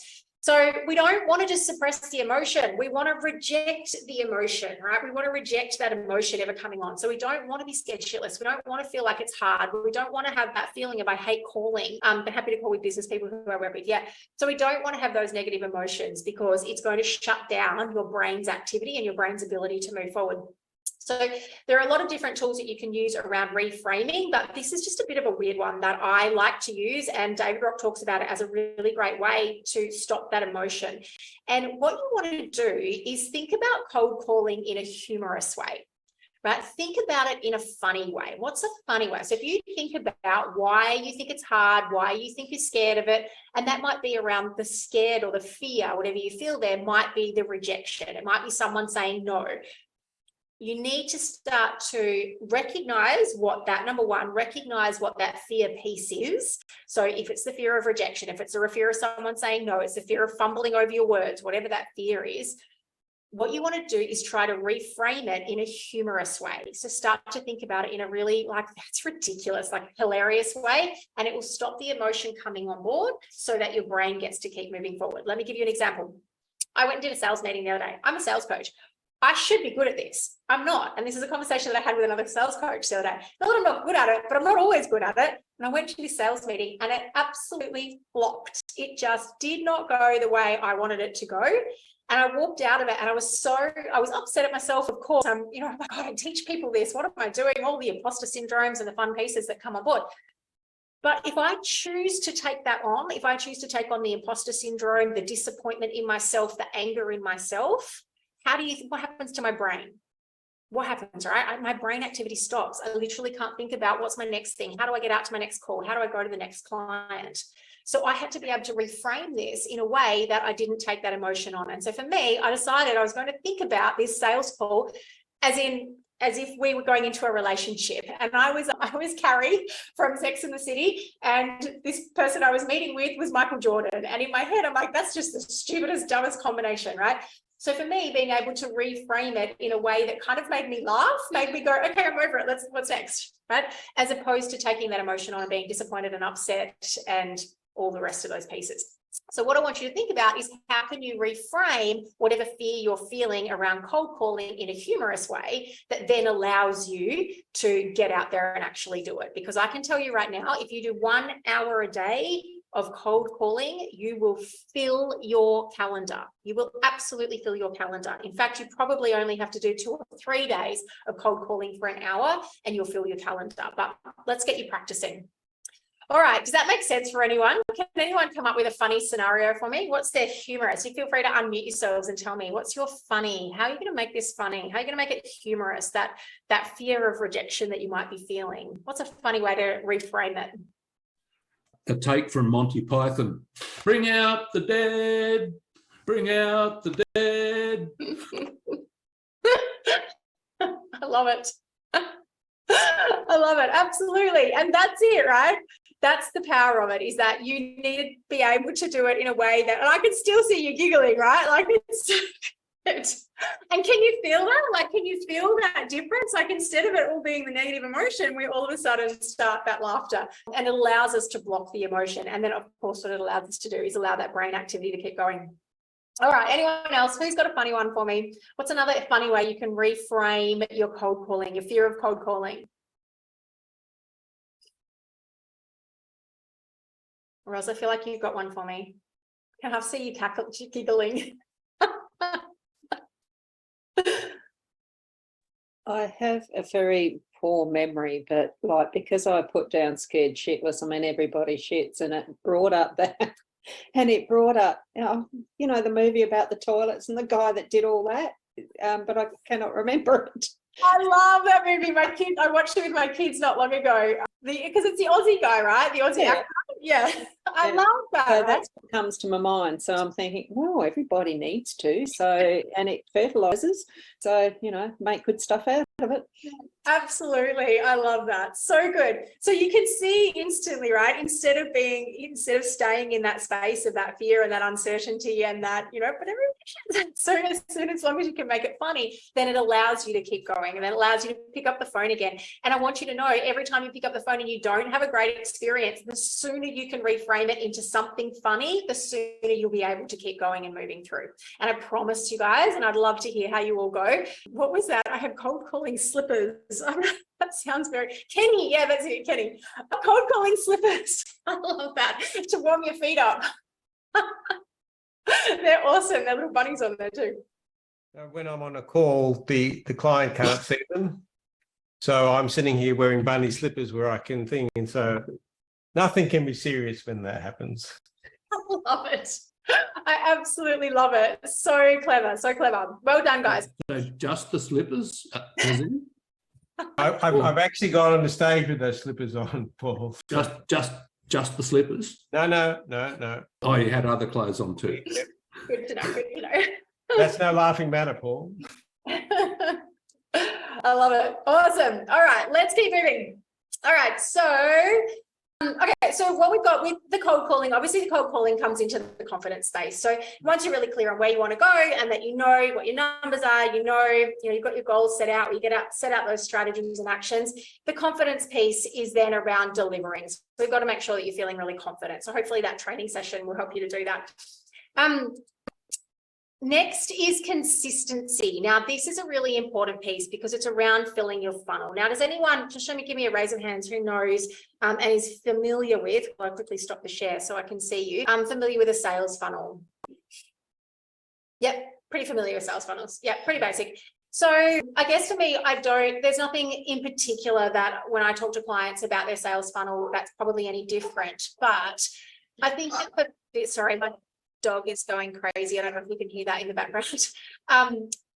B: So we don't want to just suppress the emotion. We want to reject the emotion, right? We want to reject that emotion ever coming on. So we don't want to be scared shitless. We don't want to feel like it's hard. We don't want to have that feeling of I hate calling. I'm happy to call with business people who I work with. Yeah. So we don't want to have those negative emotions because it's going to shut down your brain's activity and your brain's ability to move forward. So there are a lot of different tools that you can use around reframing, but this is just a bit of a weird one that I like to use, and David Rock talks about it as a really great way to stop that emotion. And what you want to do is think about cold calling in a humorous way. Right? Think about it in a funny way. What's a funny way? So if you think about why you think it's hard, why you think you're scared of it, and that might be around the scared or the fear, whatever you feel there, might be the rejection. It might be someone saying no. You need to start to recognize what that, number one, recognize what that fear piece is. So if it's the fear of rejection, if it's a fear of someone saying no, it's the fear of fumbling over your words, whatever that fear is, what you want to do is try to reframe it in a humorous way. So start to think about it in a really like, that's ridiculous, like hilarious way, and it will stop the emotion coming on board so that your brain gets to keep moving forward. Let me give you an example. I went and did a sales meeting the other day. I'm a sales coach. I should be good at this. I'm not. And this is a conversation that I had with another sales coach the other day. Not that I'm not good at it, but I'm not always good at it. And I went to this sales meeting and it absolutely flopped. It just did not go the way I wanted it to go. And I walked out of it and I was upset at myself. Of course, I'm like, oh, I teach people this. What am I doing? All the imposter syndromes and the fun pieces that come on board. But if I choose to take that on, if I choose to take on the imposter syndrome, the disappointment in myself, the anger in myself, what happens to my brain? What happens, right? My brain activity stops. I literally can't think about what's my next thing. How do I get out to my next call? How do I go to the next client? So I had to be able to reframe this in a way that I didn't take that emotion on. And so for me, I decided I was going to think about this sales call as if we were going into a relationship. And I was Carrie from Sex and the City, and this person I was meeting with was Michael Jordan. And in my head, I'm like, that's just the stupidest, dumbest combination, right? So for me, being able to reframe it in a way that kind of made me laugh, made me go, okay, I'm over it. What's next, right? As opposed to taking that emotion on and being disappointed and upset and all the rest of those pieces. So what I want you to think about is how can you reframe whatever fear you're feeling around cold calling in a humorous way that then allows you to get out there and actually do it. Because I can tell you right now, if you do 1 hour a day of cold calling, you will fill your calendar. You will absolutely fill your calendar. In fact, you probably only have to do 2 or 3 days of cold calling for an hour and you'll fill your calendar. But let's get you practicing. All right, does that make sense for anyone? Can anyone come up with a funny scenario for me? What's their humorous? You feel free to unmute yourselves and tell me, what's your funny? How are you going to make this funny? How are you going to make it humorous, that fear of rejection that you might be feeling? What's a funny way to reframe it?
C: A take from Monty Python. Bring out the dead. Bring out the dead.
B: I love it. I love it. Absolutely. And that's it, right? That's the power of it, is that you need to be able to do it in a way that, and I can still see you giggling, right? Like it's, and can you feel that? Like, can you feel that difference? Like, instead of it all being the negative emotion, we all of a sudden start that laughter, and it allows us to block the emotion. And then of course, what it allows us to do is allow that brain activity to keep going. All right, anyone else? Who's got a funny one for me? What's another funny way you can reframe your cold calling, your fear of cold calling? Or else I feel like you've got one for me. Can I see you giggling?
D: I have a very poor memory, but like, because I put down scared shitless, I mean, everybody shits, and it brought up that. And it brought up, the movie about the toilets and the guy that did all that, but I cannot remember it.
B: I love that movie. I watched it with my kids not long ago. Because it's the Aussie guy, right? The Aussie actor. Yeah, I love that.
D: So that's what comes to my mind. So I'm thinking, well, everybody needs to. So, and it fertilizes. So, make good stuff out of it.
B: Absolutely. I love that. So good. So you can see instantly, right? Instead of staying in that space of that fear and that uncertainty and that, but everything. So as long as you can make it funny, then it allows you to keep going, and then it allows you to pick up the phone again. And I want you to know, every time you pick up the phone and you don't have a great experience, the sooner you can reframe it into something funny, the sooner you'll be able to keep going and moving through. And I promise you guys, and I'd love to hear how you all go. What was that? I have cold calling slippers. That sounds very Kenny. Yeah, that's it, Kenny. Cold calling slippers. I love that, to warm your feet up. They're awesome. They're little bunnies on there too.
E: When I'm on a call, the client can't see them. So I'm sitting here wearing bunny slippers where I can think. And so nothing can be serious when that happens.
B: I love it. I absolutely love it. So clever, so clever. Well done, guys.
C: So just the slippers, as in?
E: I've actually gone on the stage with those slippers on, Paul.
C: Just the slippers?
E: No.
C: Oh, you had other clothes on too.
B: Good to know, good to know.
E: That's no laughing matter, Paul.
B: I love it. Awesome. All right, let's keep moving. All right, so okay, so what we've got with the cold calling, obviously the cold calling comes into the confidence space. So once you're really clear on where you want to go and that you know what your numbers are, you've got your goals set out, set out those strategies and actions. The confidence piece is then around delivering. So we've got to make sure that you're feeling really confident. So hopefully that training session will help you to do that. Next is consistency. Now, this is a really important piece because it's around filling your funnel. Now, does anyone, just give me a raise of hands who knows and is familiar with, I'll quickly stop the share so I can see you. I'm familiar with a sales funnel. Yep, pretty familiar with sales funnels. Yeah, pretty basic. So I guess for me, there's nothing in particular that when I talk to clients about their sales funnel, that's probably any different. But I think that, sorry, my dog is going crazy. I don't know if you can hear that in the background.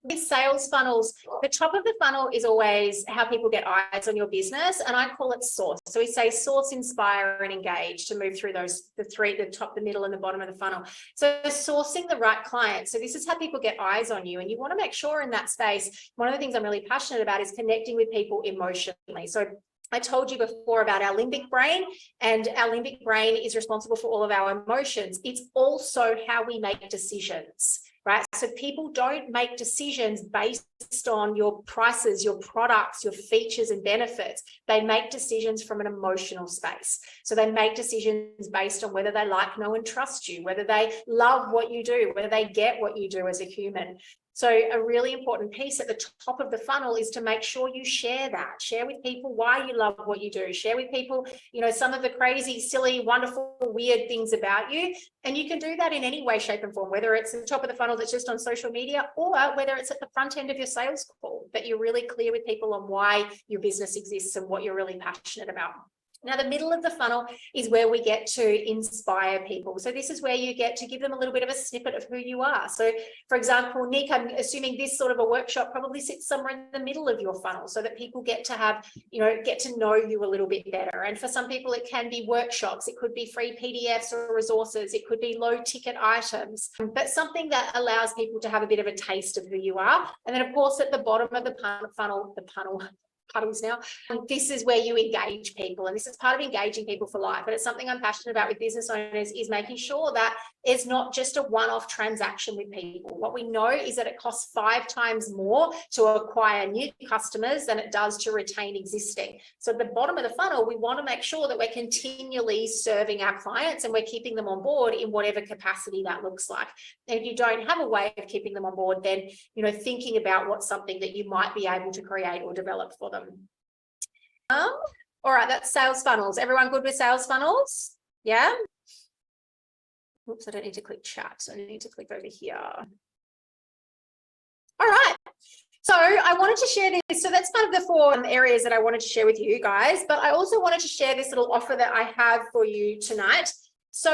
B: With sales funnels, the top of the funnel is always how people get eyes on your business, and I call it source. So we say source, inspire, and engage to move through those, the three, the top, the middle, and the bottom of the funnel. So sourcing the right clients. So this is how people get eyes on you, and you want to make sure in that space, one of the things I'm really passionate about is connecting with people emotionally. So I told you before about our limbic brain, and our limbic brain is responsible for all of our emotions. It's also how we make decisions, right? So people don't make decisions based on your prices, your products, your features and benefits. They make decisions from an emotional space. So they make decisions based on whether they like, know, and trust you, whether they love what you do, whether they get what you do as a human. So a really important piece at the top of the funnel is to make sure you share that. Share with people why you love what you do. Share with people, some of the crazy, silly, wonderful, weird things about you. And you can do that in any way, shape, and form, whether it's at the top of the funnel that's just on social media, or whether it's at the front end of your sales call, that you're really clear with people on why your business exists and what you're really passionate about. Now, the middle of the funnel is where we get to inspire people. So this is where you get to give them a little bit of a snippet of who you are. So, for example, Nick, I'm assuming this sort of a workshop probably sits somewhere in the middle of your funnel so that people get to have, get to know you a little bit better. And for some people, it can be workshops. It could be free PDFs or resources. It could be low ticket items, but something that allows people to have a bit of a taste of who you are. And then, of course, at the bottom of the funnel, puddles now. This is where you engage people, and this is part of engaging people for life. But it's something I'm passionate about with business owners, is making sure that it's not just a one-off transaction with people. What we know is that it costs 5 times more to acquire new customers than it does to retain existing. So at the bottom of the funnel, we want to make sure that we're continually serving our clients and we're keeping them on board in whatever capacity that looks like. And if you don't have a way of keeping them on board, then thinking about what's something that you might be able to create or develop for them. All right, that's sales funnels. Everyone good with sales funnels? Yeah. Oops, I don't need to click chat. I need to click over here. All right. So I wanted to share this. So that's kind of the 4 areas that I wanted to share with you guys, but I also wanted to share this little offer that I have for you tonight. So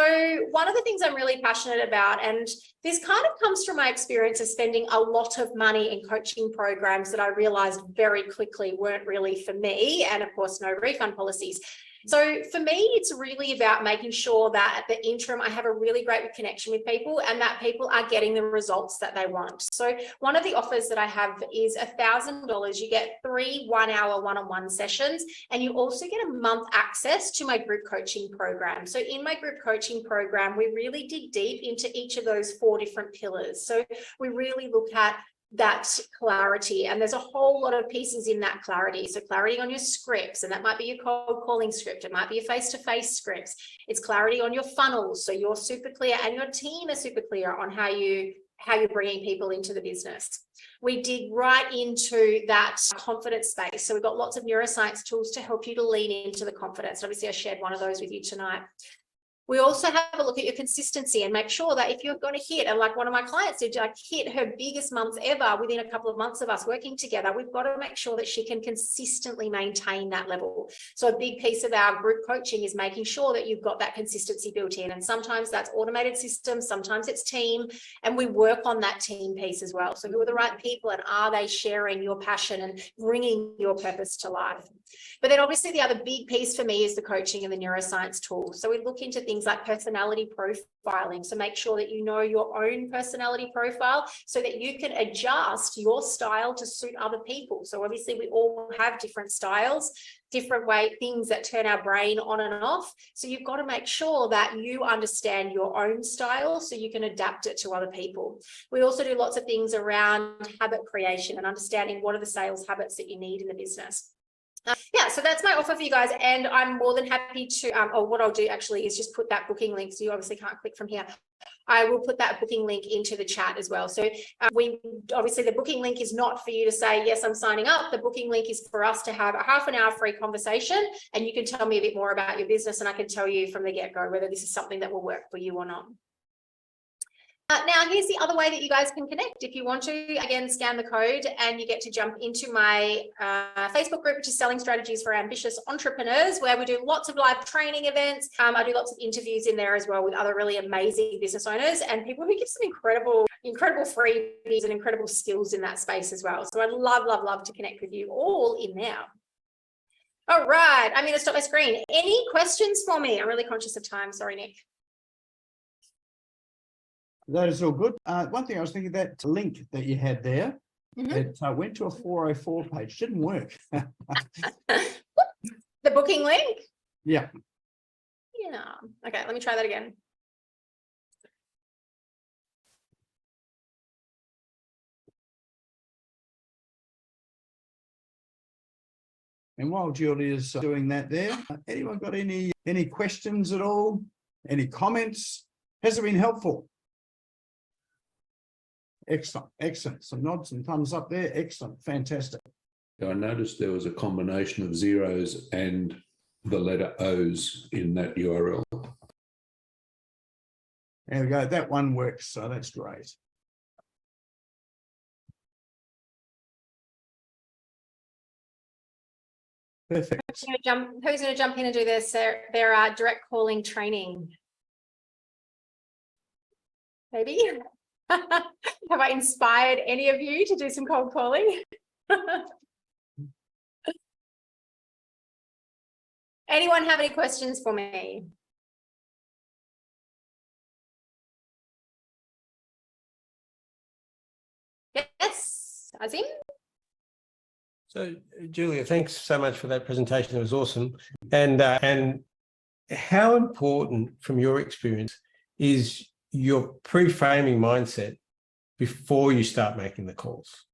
B: one of the things I'm really passionate about, and this kind of comes from my experience of spending a lot of money in coaching programs that I realized very quickly weren't really for me, and of course, no refund policies. So for me, it's really about making sure that at the interim, I have a really great connection with people and that people are getting the results that they want. So one of the offers that I have is $1,000. You get 3 one-hour one-on-one sessions, and you also get a month access to my group coaching program. So in my group coaching program, we really dig deep into each of those 4 different pillars. So we really look at that clarity, and there's a whole lot of pieces in that clarity. So clarity on your scripts, and that might be your cold calling script, it might be your face-to-face scripts. It's clarity on your funnels, so you're super clear and your team is super clear on how you're bringing people into the business. We dig right into that confidence space, so we've got lots of neuroscience tools to help you to lean into the confidence. Obviously, I shared one of those with you tonight. We also have a look at your consistency and make sure that if you're going to hit, and like one of my clients did, like hit her biggest months ever within a couple of months of us working together, we've got to make sure that she can consistently maintain that level. So a big piece of our group coaching is making sure that you've got that consistency built in. And sometimes that's automated systems, sometimes it's team, and we work on that team piece as well. So who are the right people, and are they sharing your passion and bringing your purpose to life? But then obviously the other big piece for me is the coaching and the neuroscience tools. So we look into things like personality profiling. So make sure that you know your own personality profile so that you can adjust your style to suit other people. So obviously we all have different styles, different things that turn our brain on and off. So you've got to make sure that you understand your own style so you can adapt it to other people. We also do lots of things around habit creation and understanding what are the sales habits that you need in the business. Yeah, so that's my offer for you guys, and I'm more than happy to, or what I'll do actually is just put that booking link, so you obviously can't click from here. I will put that booking link into the chat as well. So obviously the booking link is not for you to say, yes, I'm signing up. The booking link is for us to have a half an hour free conversation, and you can tell me a bit more about your business, and I can tell you from the get-go whether this is something that will work for you or not. Now, here's the other way that you guys can connect. If you want to, again, scan the code and you get to jump into my Facebook group, which is Selling Strategies for Ambitious Entrepreneurs, where we do lots of live training events. I do lots of interviews in there as well with other really amazing business owners and people who give some incredible freebies and incredible skills in that space as well. So I'd love, love, love to connect with you all in there. All right, I'm going to stop my screen. Any questions for me? I'm really conscious of time. Sorry, Nick.
A: That is all good. One thing I was thinking, that link that you had there, it went to a 404 page, didn't work.
B: The booking link?
A: Yeah.
B: Yeah. Okay, let me try that again.
A: And while Julie is doing that there, anyone got any questions at all? Any comments? Has it been helpful? Excellent, excellent. Some nods and thumbs up there. Excellent, fantastic.
C: I noticed there was a combination of zeros and the letter O's in that URL.
A: There we go. That one works, so that's great. Perfect.
B: Who's going to jump in and do this? Their direct calling training? Maybe. Have I inspired any of you to do some cold calling? Anyone have any questions for me? Yes, Azim?
E: So, Julia, thanks so much for that presentation. It was awesome. And how important, from your experience, is your pre-framing mindset before you start making the calls?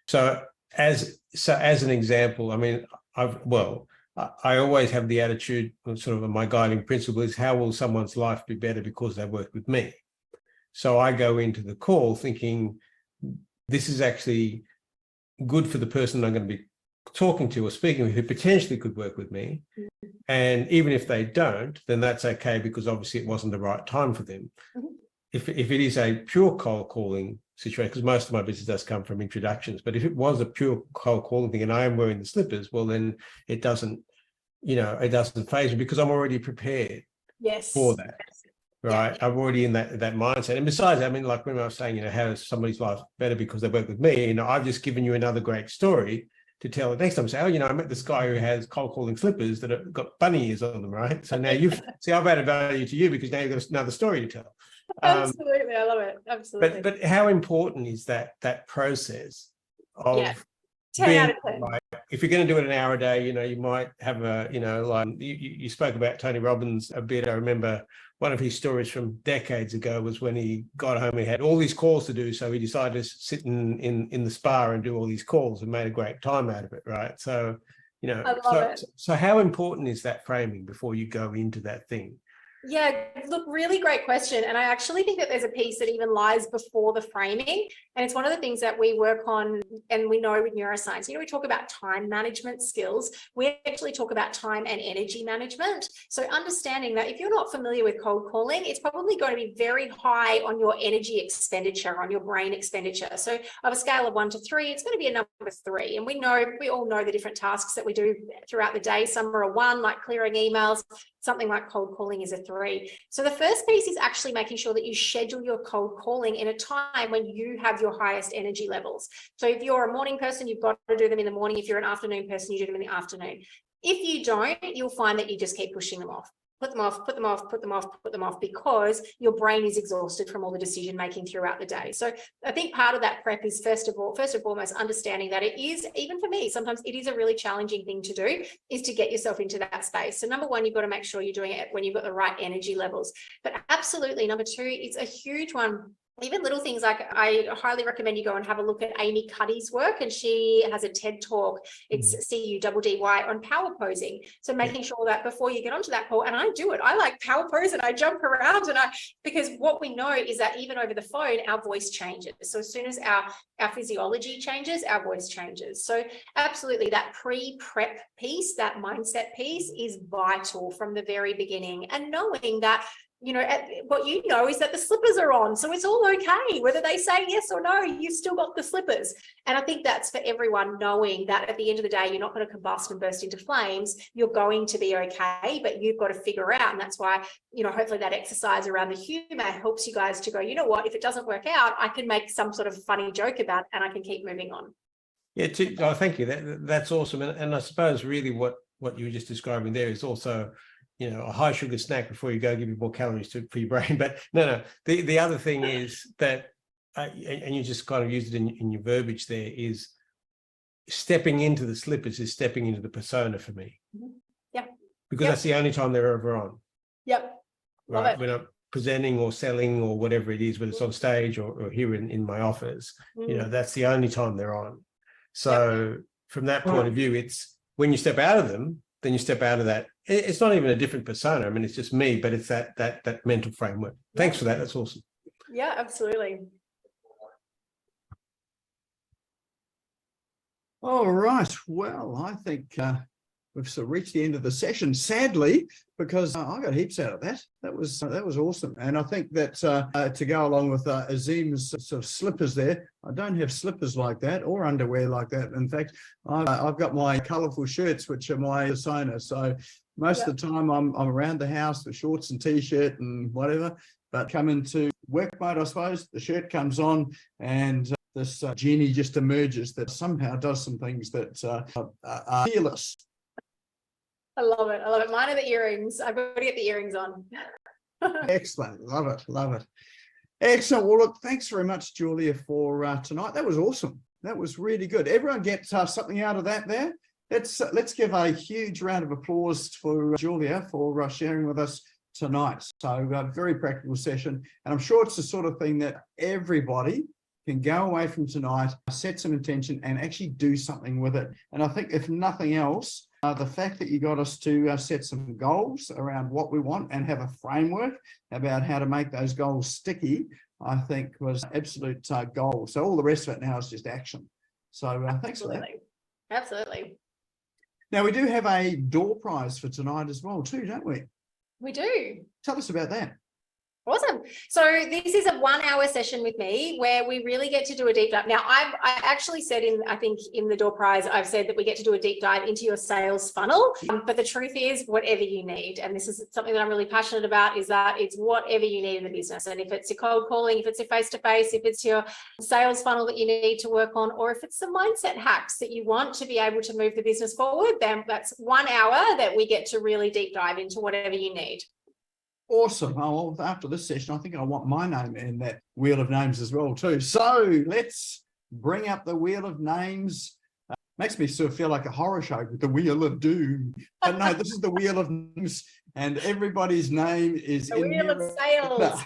E: So as an example, I mean, I always have the attitude, sort of my guiding principle is, how will someone's life be better because they work with me? So I go into the call thinking, this is actually good for the person I'm going to be talking to or speaking with, who potentially could work with me. And even if they don't, then that's okay, because obviously it wasn't the right time for them. If it is a pure cold calling situation, because most of my business does come from introductions, but if it was a pure cold calling thing and I am wearing the slippers, well, then it doesn't phase me, because I'm already prepared for that. Right. Yeah. I'm already in that mindset. And besides, I mean, like when I was saying, how is somebody's life better because they work with me? I've just given you another great story to tell it next time. Say, I met this guy who has cold calling slippers that have got bunny ears on them, right? So now I've added value to you, because now you've got another story to tell.
B: Absolutely, I love it. Absolutely.
E: But how important is that process of
B: 10 out of 10.
E: Like, if you're going to do it an hour a day, you might have you spoke about Tony Robbins a bit. I remember one of his stories from decades ago was when he got home, he had all these calls to do. So he decided to sit in the spa and do all these calls and made a great time out of it. Right. So,
B: I love it.
E: So how important is that framing before you go into that thing?
B: Yeah, look, really great question. And I actually think that there's a piece that even lies before the framing. And it's one of the things that we work on, and we know with neuroscience, we talk about time management skills. We actually talk about time and energy management. So understanding that if you're not familiar with cold calling, it's probably going to be very high on your energy expenditure, on your brain expenditure. So of a scale of 1 to 3, it's going to be a number 3. And we all know the different tasks that we do throughout the day. Some are a 1, like clearing emails. Something like cold calling is a 3. So the first piece is actually making sure that you schedule your cold calling in a time when you have your highest energy levels. So if you're a morning person, you've got to do them in the morning. If you're an afternoon person, you do them in the afternoon. If you don't, you'll find that you just keep pushing them off. Put them off, put them off, put them off, put them off, because your brain is exhausted from all the decision making throughout the day. So I think part of that prep is first and foremost understanding that it is, even for me, sometimes it is a really challenging thing to do, is to get yourself into that space. So number 1, you've got to make sure you're doing it when you've got the right energy levels. But absolutely, number 2, it's a huge one. Even little things like, I highly recommend you go and have a look at Amy Cuddy's work, and she has a TED talk. It's CUDDY on power posing. So making sure that before you get onto that call, and I do it, I like power pose and I jump around, because what we know is that even over the phone, our voice changes. So as soon as our physiology changes, our voice changes. So absolutely, that pre-prep piece, that mindset piece is vital from the very beginning, and knowing that what you know is that the slippers are on. So it's all okay. Whether they say yes or no, you've still got the slippers. And I think that's for everyone, knowing that at the end of the day, you're not going to combust and burst into flames. You're going to be okay, but you've got to figure out. And that's why, hopefully that exercise around the humor helps you guys to go, you know what, if it doesn't work out, I can make some sort of funny joke about it and I can keep moving on.
E: Yeah, thank you. That's awesome. And I suppose really what you were just describing there is also, a high sugar snack before you go, give you more calories for your brain. But no. The other thing is that, and you just kind of used it in your verbiage there, is stepping into the slippers is stepping into the persona for me.
B: Yeah.
E: Because that's the only time they're ever on.
B: Yep. Love
E: right.
B: it.
E: When I'm presenting or selling or whatever it is, whether it's on stage or here in my office, that's the only time they're on. So from that point of view, it's when you step out of them, then you step out of that. It's not even a different persona. I mean, it's just me, but it's that mental framework. Thanks for that. That's awesome.
B: Yeah, absolutely.
A: All right. Well, I think we've sort of reached the end of the session, sadly, because I got heaps out of that. That was awesome. And I think that to go along with Azim's sort of slippers there, I don't have slippers like that or underwear like that. In fact, I've got my colourful shirts, which are my persona. So most of the time I'm around the house with shorts and t-shirt and whatever, but come into work mode, I suppose, the shirt comes on and this genie just emerges that somehow does some things that are fearless.
B: I love it. I love it. Mine are the earrings. I've got to get the earrings on.
A: Excellent. Love it. Love it. Excellent. Well, look, thanks very much, Julia, for tonight. That was awesome. That was really good. Everyone get something out of that there. Let's give a huge round of applause for Julia for sharing with us tonight. So a very practical session. And I'm sure it's the sort of thing that everybody can go away from tonight, set some intention and actually do something with it. And I think if nothing else, the fact that you got us to set some goals around what we want and have a framework about how to make those goals sticky, I think was absolute goal. So all the rest of it now is just action. So thanks for that.
B: Absolutely.
A: Now we do have a door prize for tonight as well too, don't we?
B: We do.
A: Tell us about that.
B: Awesome. So this is a 1-hour session with me where we really get to do a deep dive. Now, I actually said I think in the door prize, I've said that we get to do a deep dive into your sales funnel. But the truth is, whatever you need, and this is something that I'm really passionate about, is that it's whatever you need in the business. And if it's your cold calling, if it's your face-to-face, if it's your sales funnel that you need to work on, or if it's the mindset hacks that you want to be able to move the business forward, then that's 1 hour that we get to really deep dive into whatever you need.
A: Awesome. Oh, well, after this session, I think I want my name in that wheel of names as well too. So let's bring up the wheel of names. Makes me sort of feel like a horror show with the wheel of doom. But no, this is the wheel of names and everybody's name is
B: the wheel of sales.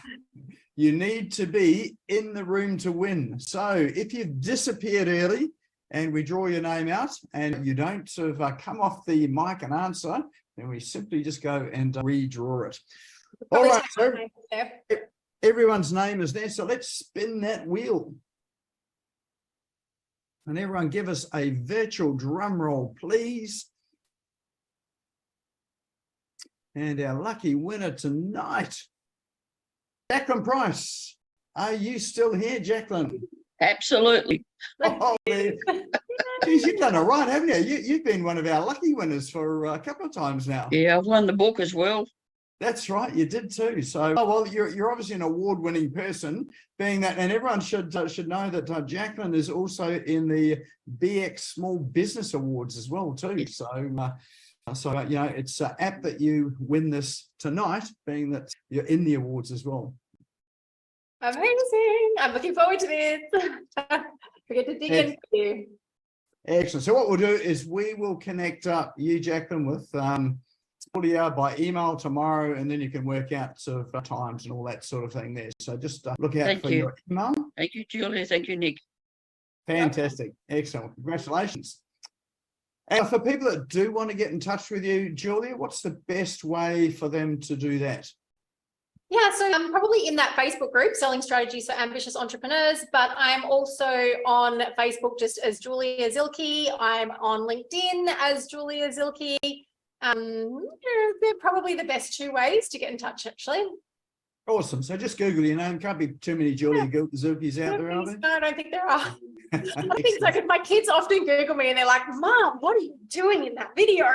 A: You need to be in the room to win. So if you've disappeared early and we draw your name out and you don't sort of come off the mic and answer, then we simply just go and redraw it. All right,
B: so
A: everyone's name is there. So let's spin that wheel. And everyone give us a virtual drum roll, please. And our lucky winner tonight, Jacqueline Price. Are you still here, Jacqueline?
F: Absolutely.
A: Oh, geez, you've done it right, haven't you? You've been one of our lucky winners for a couple of times now.
F: Yeah, I've won the book as well.
A: That's right, you did too. So, well, you're obviously an award-winning person, being that, and everyone should know that Jacqueline is also in the BX Small Business Awards as well too. So, you know, it's apt that you win this tonight, being that you're in the awards as well.
B: amazing. I'm looking forward to this. Forget to dig in for you.
A: Excellent. So what we'll do is we will connect up you, Jacqueline, with Julia by email tomorrow, and then you can work out sort of times and all that sort of thing there. So just look out for your email.
F: Thank you, Julia. Thank you, Nick.
A: Fantastic. Excellent. Congratulations. And for people that do want to get in touch with you, Julia, what's the best way for them to do that?
B: Yeah, so I'm probably in that Facebook group, Selling Strategies for Ambitious Entrepreneurs, but I'm also on Facebook just as Julia Zielke. I'm on LinkedIn as Julia Zielke. They're probably the best two ways to get in touch, actually.
A: Awesome. So just Google your name. Can't be too many Julia Zielkes out there, are there?
B: No, I don't think there are. I think so, because my kids often Google me and they're like, Mom, what are you doing in that video?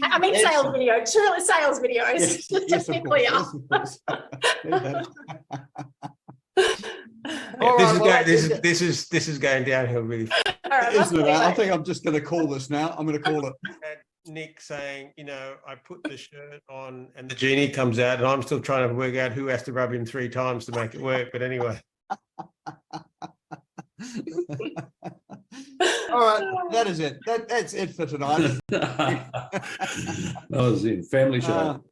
B: I mean, sales video, truly sales videos.
A: Yes, yes, of course, yes, of course.
E: This is going downhill really fast.
B: Right,
A: Isn't it? I think I'm just going to call this now. I'm going to call it.
E: Nick saying, you know, I put the shirt on and the genie comes out and I'm still trying to work out who has to rub him 3 times to make it work. But anyway.
A: All right, that is it. That's it for tonight.
C: I was in family show.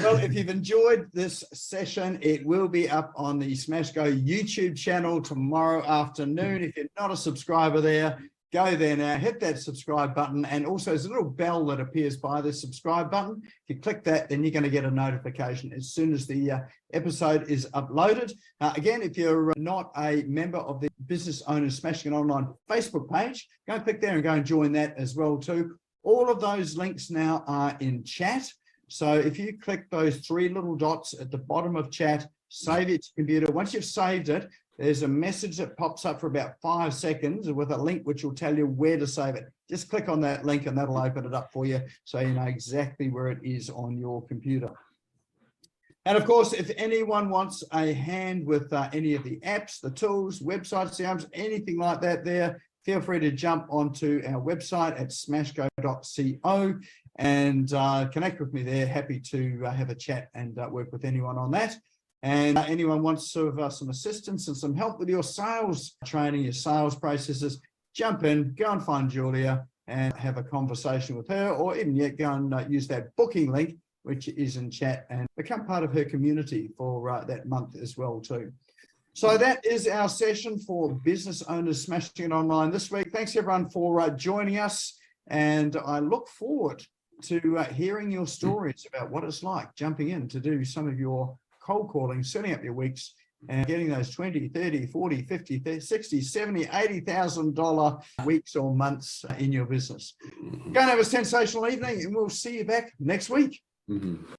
A: Well, if you've enjoyed this session, it will be up on the SmashGo YouTube channel tomorrow afternoon. If you're not a subscriber there, go there now, hit that subscribe button, and also there's a little bell that appears by the subscribe button. If you click that, then you're going to get a notification as soon as the episode is uploaded. Again, if you're not a member of the Business Owners Smashing It Online Facebook page, go click there and go and join that as well too. All of those links now are in chat. So if you click those 3 little dots at the bottom of chat, save it to your computer. Once you've saved it, there's a message that pops up for about 5 seconds with a link which will tell you where to save it. Just click on that link and that'll open it up for you so you know exactly where it is on your computer. And of course, if anyone wants a hand with any of the apps, the tools, websites, CRMs, anything like that there, feel free to jump onto our website at smashgo.co and connect with me there. Happy to have a chat and work with anyone on that. And anyone wants sort of some assistance and some help with your sales training, your sales processes, jump in, go and find Julia and have a conversation with her, or even yet go and use that booking link, which is in chat, and become part of her community for that month as well too. So that is our session for Business Owners Smashing It Online this week. Thanks everyone for joining us, and I look forward to hearing your stories about what it's like jumping in to do some of your cold calling, setting up your weeks and getting those 20, 30, 40, 50, 60, 70, $80,000 weeks or months in your business. Go and have a sensational evening, and we'll see you back next week.
C: Mm-hmm.